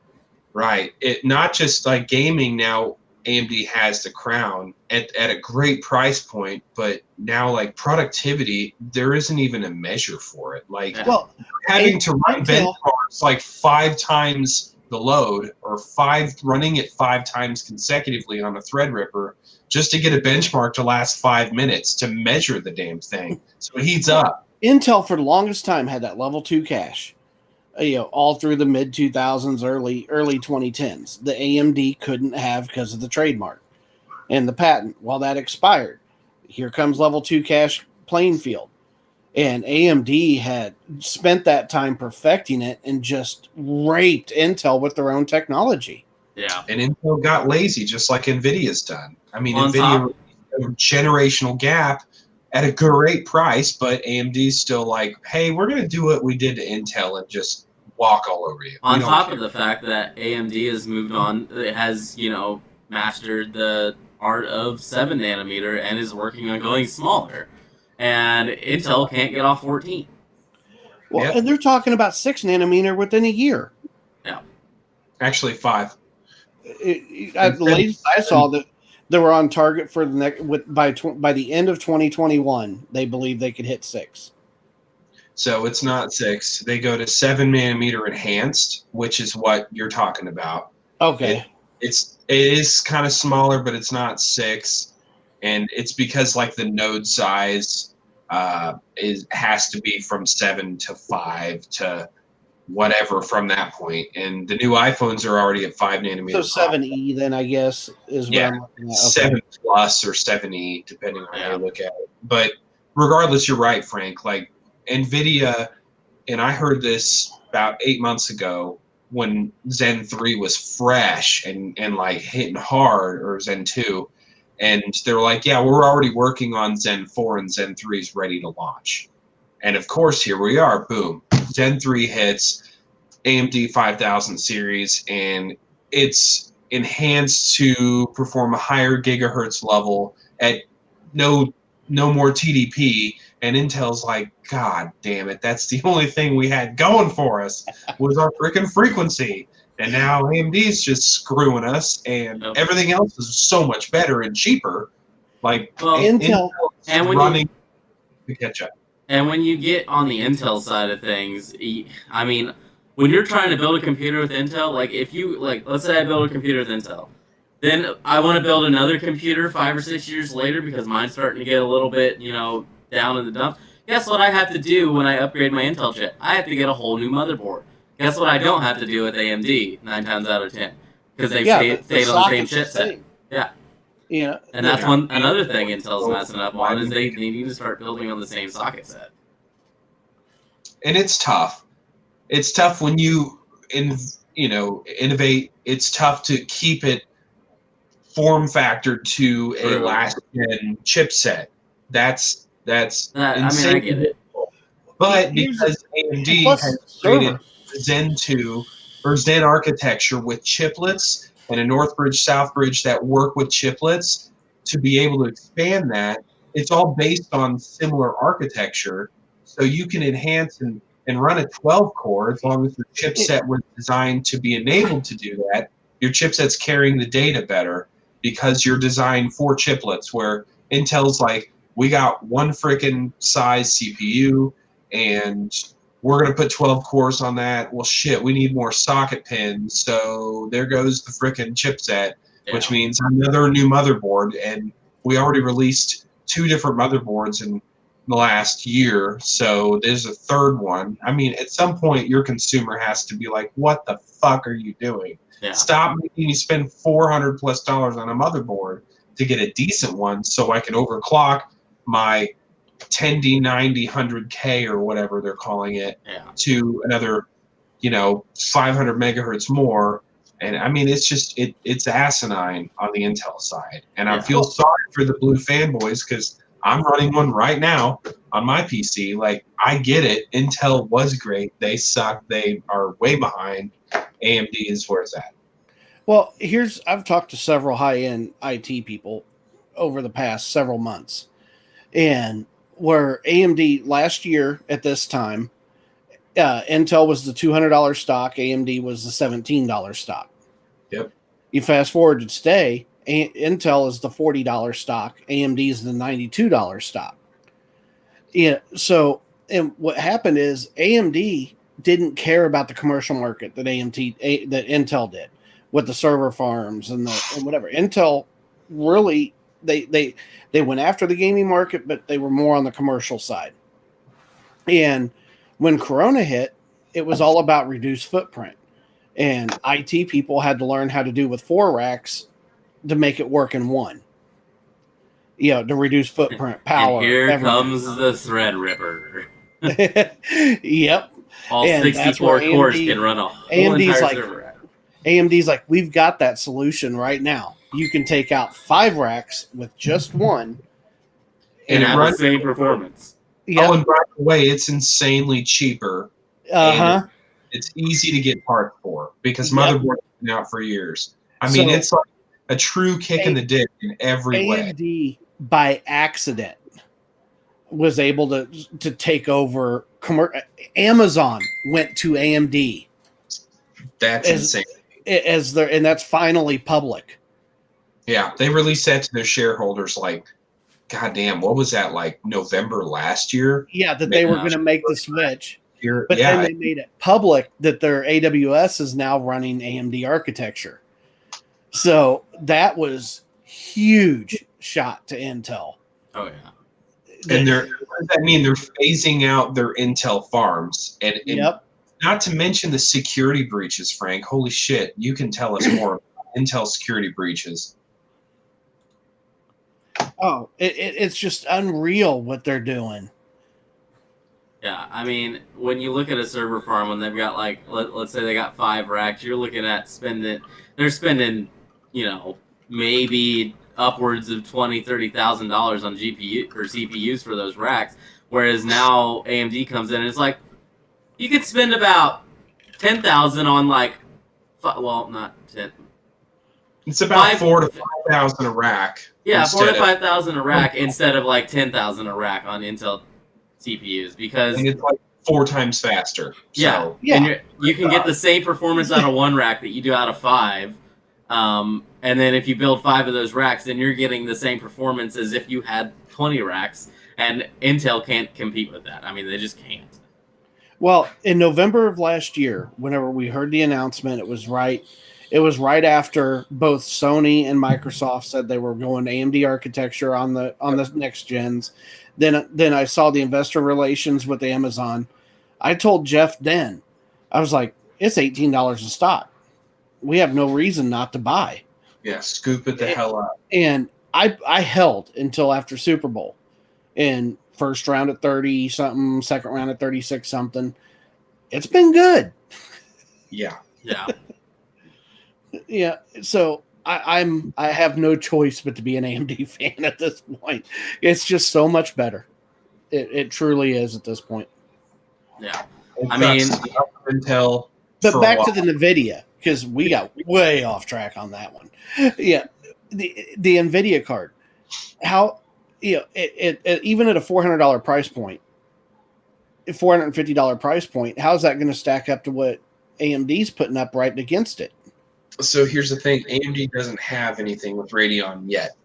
Right. It not just like gaming now. AMD has the crown at a great price point, but now like productivity, there isn't even a measure for it. Like, well, having to run benchmarks like 5 times the load, or running it 5 times consecutively on a Threadripper just to get a benchmark to last 5 minutes to measure the damn thing. So it heats up. Intel for the longest time had that level 2 cache. You know, all through the mid 2000s, early 2010s. The AMD couldn't have because of the trademark and the patent. Well, that expired. Here comes level 2 cache Plainfield. And AMD had spent that time perfecting it and just raped Intel with their own technology. Yeah. And Intel got lazy, just like NVIDIA's done. I mean, NVIDIA, a generational gap at a great price, but AMD's still like, hey, we're going to do what we did to Intel and just walk all over you. On top of the fact that AMD has moved on, it has, you know, mastered the art of 7 nanometer and is working on going smaller. And Intel can't get off 14. Well, and they're talking about 6 nanometer within a year. Yeah. Actually, 5. The latest I saw that they were on target for the next by the end of 2021. They believe they could hit 6. So it's not 6. They go to 7 nanometer enhanced, which is what you're talking about. Okay. It is kind of smaller, but it's not 6, and it's because like the node size has to be from 7 to 5 to whatever from that point. And the new iPhones are already at 5 nanometers. So 7E then, I guess, is what I'm looking at. Okay. 7 plus or 7E, depending on how you look at it. But regardless, you're right, Frank. Like NVIDIA, and I heard this about 8 months ago when Zen 3 was fresh and like hitting hard, or Zen 2. And they were like, yeah, we're already working on Zen 4 and Zen 3 is ready to launch. And of course, here we are, boom. Zen 3 hits, AMD 5000 series, and it's enhanced to perform a higher gigahertz level at no more TDP. And Intel's like, God damn it, that's the only thing we had going for us was our freaking frequency. And now AMD's just screwing us, and everything else is so much better and cheaper. Like, Intel and running to catch up. And when you get on the Intel side of things, I mean, when you're trying to build a computer with Intel, like if you, like, let's say I build a computer with Intel, then I want to build another computer 5 or 6 years later because mine's starting to get a little bit, you know, down in the dumps. Guess what I have to do when I upgrade my Intel chip? I have to get a whole new motherboard. Guess what I don't have to do with AMD 9 times out of 10? because they Yeah, stayed on the same chipset. Yeah. Yeah, And that's another thing Intel's messing up on is they need to start building on the same socket set. And it's tough. It's tough when you innovate. It's tough to keep it form factor to a last gen chipset. That's insane. I mean, I get it. But because AMD has created Zen 2 or Zen architecture with chiplets and a Northbridge Southbridge that work with chiplets to be able to expand that, it's all based on similar architecture. So you can enhance and run a 12 core as long as the chipset was designed to be enabled to do that. Your chipset's carrying the data better because you're designed for chiplets, where Intel's like, we got one freaking size CPU and we're going to put 12 cores on that. Well, shit, we need more socket pins. So there goes the freaking chipset, which means another new motherboard. And we already released 2 different motherboards in the last year. So there's a third one. I mean, at some point, your consumer has to be like, what the fuck are you doing? Yeah. Stop making me spend $400+ on a motherboard to get a decent one so I can overclock my 10D90 100K or whatever they're calling it to another, 500 megahertz more. And I mean, it's just it's asinine on the Intel side. And I feel sorry for the blue fanboys because I'm running one right now on my PC. Like, I get it. Intel was great. They suck. They are way behind. AMD is where it's at. Well, I've talked to several high-end IT people over the past several months. And where AMD last year at this time, Intel was the $200 stock, AMD was the $17 stock. Yep. You fast forward to today, Intel is the $40 stock, AMD is the $92 stock. Yeah. So, and what happened is AMD didn't care about the commercial market that Intel did with the server farms and whatever. Intel really they went after the gaming market, but they were more on the commercial side. And when Corona hit, it was all about reduced footprint. And IT people had to learn how to do with 4 racks to make it work in one. To reduce footprint, power. And here comes the Threadripper. Yep. All 64 cores can run a whole entire server rack. AMD's like, we've got that solution right now. You can take out 5 racks with just one. And have the same performance. Yep. Oh, and by the way, it's insanely cheaper. Uh-huh. It's easy to get parts for because motherboards have been out for years. I mean, it's like a true kick in the dick in every way. AMD, by accident, was able to take over. Amazon went to AMD. That's insane. And that's finally public. Yeah, they released that to their shareholders like, goddamn, what was that, like November last year? Yeah, that they were going to make the switch. But then they made it public that their AWS is now running AMD architecture. So that was huge shot to Intel. Oh, yeah. And what does that mean? They're phasing out their Intel farms. And not to mention the security breaches, Frank. Holy shit. You can tell us more about Intel security breaches. Oh, it's just unreal what they're doing. Yeah, I mean, when you look at a server farm, when they've got like, let's say they got 5 racks, you're looking at they're spending, maybe upwards of $20,000-$30,000 on GPU or CPUs for those racks. Whereas now AMD comes in and it's like, you could spend about $10,000 on not 10. It's about 4,000 to 5,000 a rack. Yeah, 4,000 to 5,000 a rack instead of like 10,000 a rack on Intel CPUs because and it's like 4 times faster. Yeah, and you can get the same performance out of 1 rack that you do out of 5. And then if you build 5 of those racks, then you're getting the same performance as if you had 20 racks. And Intel can't compete with that. I mean, they just can't. Well, in November of last year, whenever we heard the announcement, it was right after both Sony and Microsoft said they were going AMD architecture on the next gens. Then I saw the investor relations with Amazon. I told Jeff then, I was like, it's $18 a stock. we have no reason not to buy. Yeah, scoop it the hell up. And I held until after Super Bowl, and first round at 30 something, second round at 36 something. It's been good. Yeah. Yeah. Yeah. So I have no choice but to be an AMD fan at this point. It's just so much better. It truly is at this point. Yeah. I mean, Intel. But back to the NVIDIA, because we got way off track on that one. Yeah. The NVIDIA card. How, it even at a $400 price point, $450 price point, how's that going to stack up to what AMD's putting up right against it? So here's the thing: AMD doesn't have anything with Radeon yet.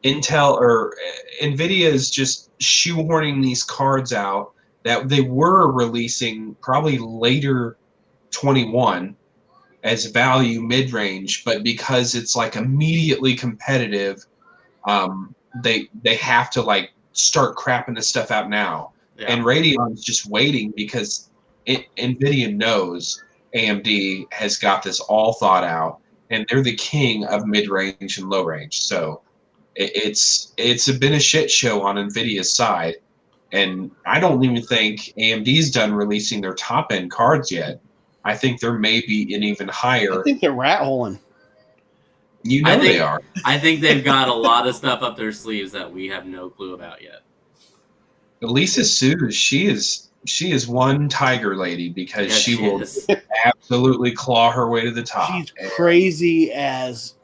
Intel or NVIDIA is just shoehorning these cards out that they were releasing probably later 21 as value mid-range, but because it's like immediately competitive, they have to like start crapping this stuff out now. Yeah. And Radeon's just waiting because NVIDIA knows AMD has got this all thought out, and they're the king of mid-range and low-range. So it's been a shit show on NVIDIA's side, and I don't even think AMD's done releasing their top-end cards yet. I think there may be an even higher. I think they're rat-holing. They are. I think they've got a lot of stuff up their sleeves that we have no clue about yet. Lisa Su, she is one tiger lady because she will absolutely claw her way to the top. She's crazy as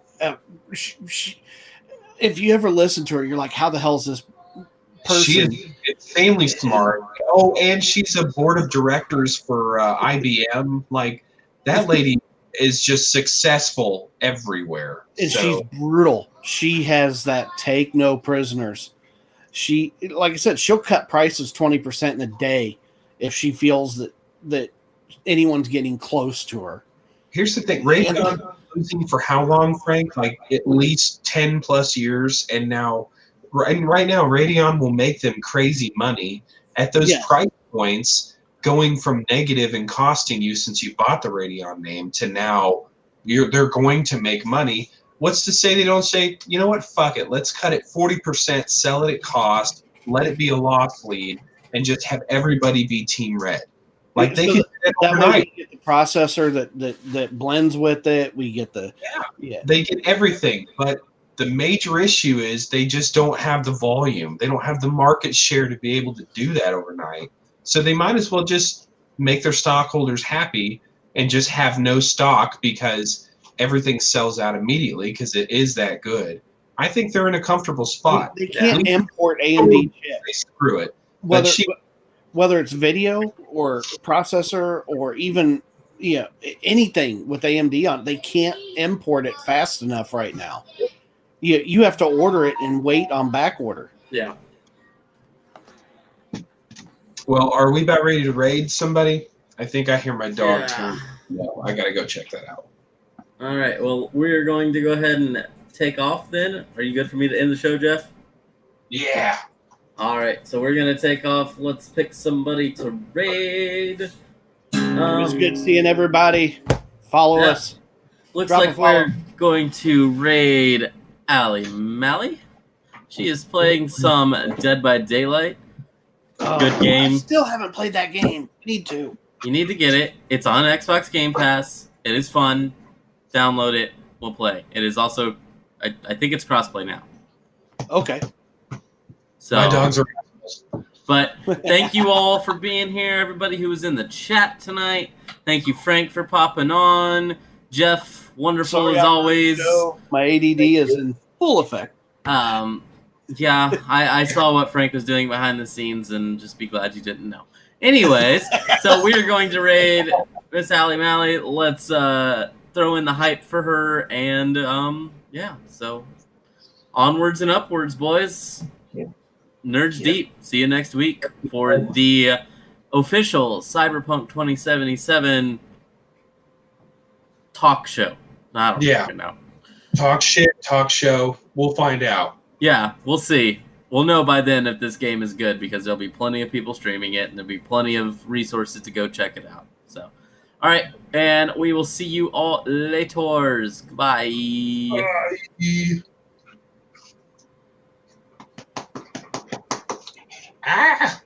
if you ever listen to her, you're like, how the hell is this person? She is insanely smart. Oh, and she's a board of directors for IBM. Like, that lady is just successful everywhere. And she's brutal. She has that take no prisoners. She, like I said, she'll cut prices 20% in a day if she feels that anyone's getting close to her. Here's the thing. Radeon's been losing for how long, Frank? Like at least 10 plus years. And now, right now, Radeon will make them crazy money at those price points, going from negative and costing you since you bought the Radeon name to now they're going to make money. What's to say they don't say, you know what, fuck it, let's cut it 40%, sell it at cost, let it be a loss lead, and just have everybody be Team Red. Like they could do that overnight. We get the processor that blends with it. We get they get everything. But the major issue is they just don't have the volume. They don't have the market share to be able to do that overnight. So they might as well just make their stockholders happy and just have no stock because everything sells out immediately because it is that good. I think they're in a comfortable spot. They can't import AMD chips. Screw it. Whether it's video or processor or even anything with AMD on, they can't import it fast enough right now. You have to order it and wait on back order. Yeah. Well, are we about ready to raid somebody? I think I hear my dog turn. No, I gotta go check that out. All right. Well, we're going to go ahead and take off then. Are you good for me to end the show, Jeff? Yeah. All right. So we're going to take off. Let's pick somebody to raid. It was good seeing everybody. Follow us. Looks like we're going to raid Ali Mally. She is playing some Dead by Daylight. Good game. I still haven't played that game. Need to. You need to get it. It's on Xbox Game Pass. It is fun. Download it. We'll play. It is also, I think it's crossplay now. Okay. So, my dogs are. But thank you all for being here. Everybody who was in the chat tonight. Thank you, Frank, for popping on. Jeff, wonderful as always. My ADD is in full effect. Yeah, I saw what Frank was doing behind the scenes, and just be glad you didn't know. Anyways, so we are going to raid Miss Ali Mally. Let's throw in the hype for her, and so onwards and upwards, boys. Yeah. Nerds Deep. See you next week for the official Cyberpunk 2077 talk show. I don't fucking know. Talk shit, talk show. We'll find out. Yeah, we'll see. We'll know by then if this game is good because there'll be plenty of people streaming it and there'll be plenty of resources to go check it out. So, All right, and we will see you all later. Goodbye. Ah.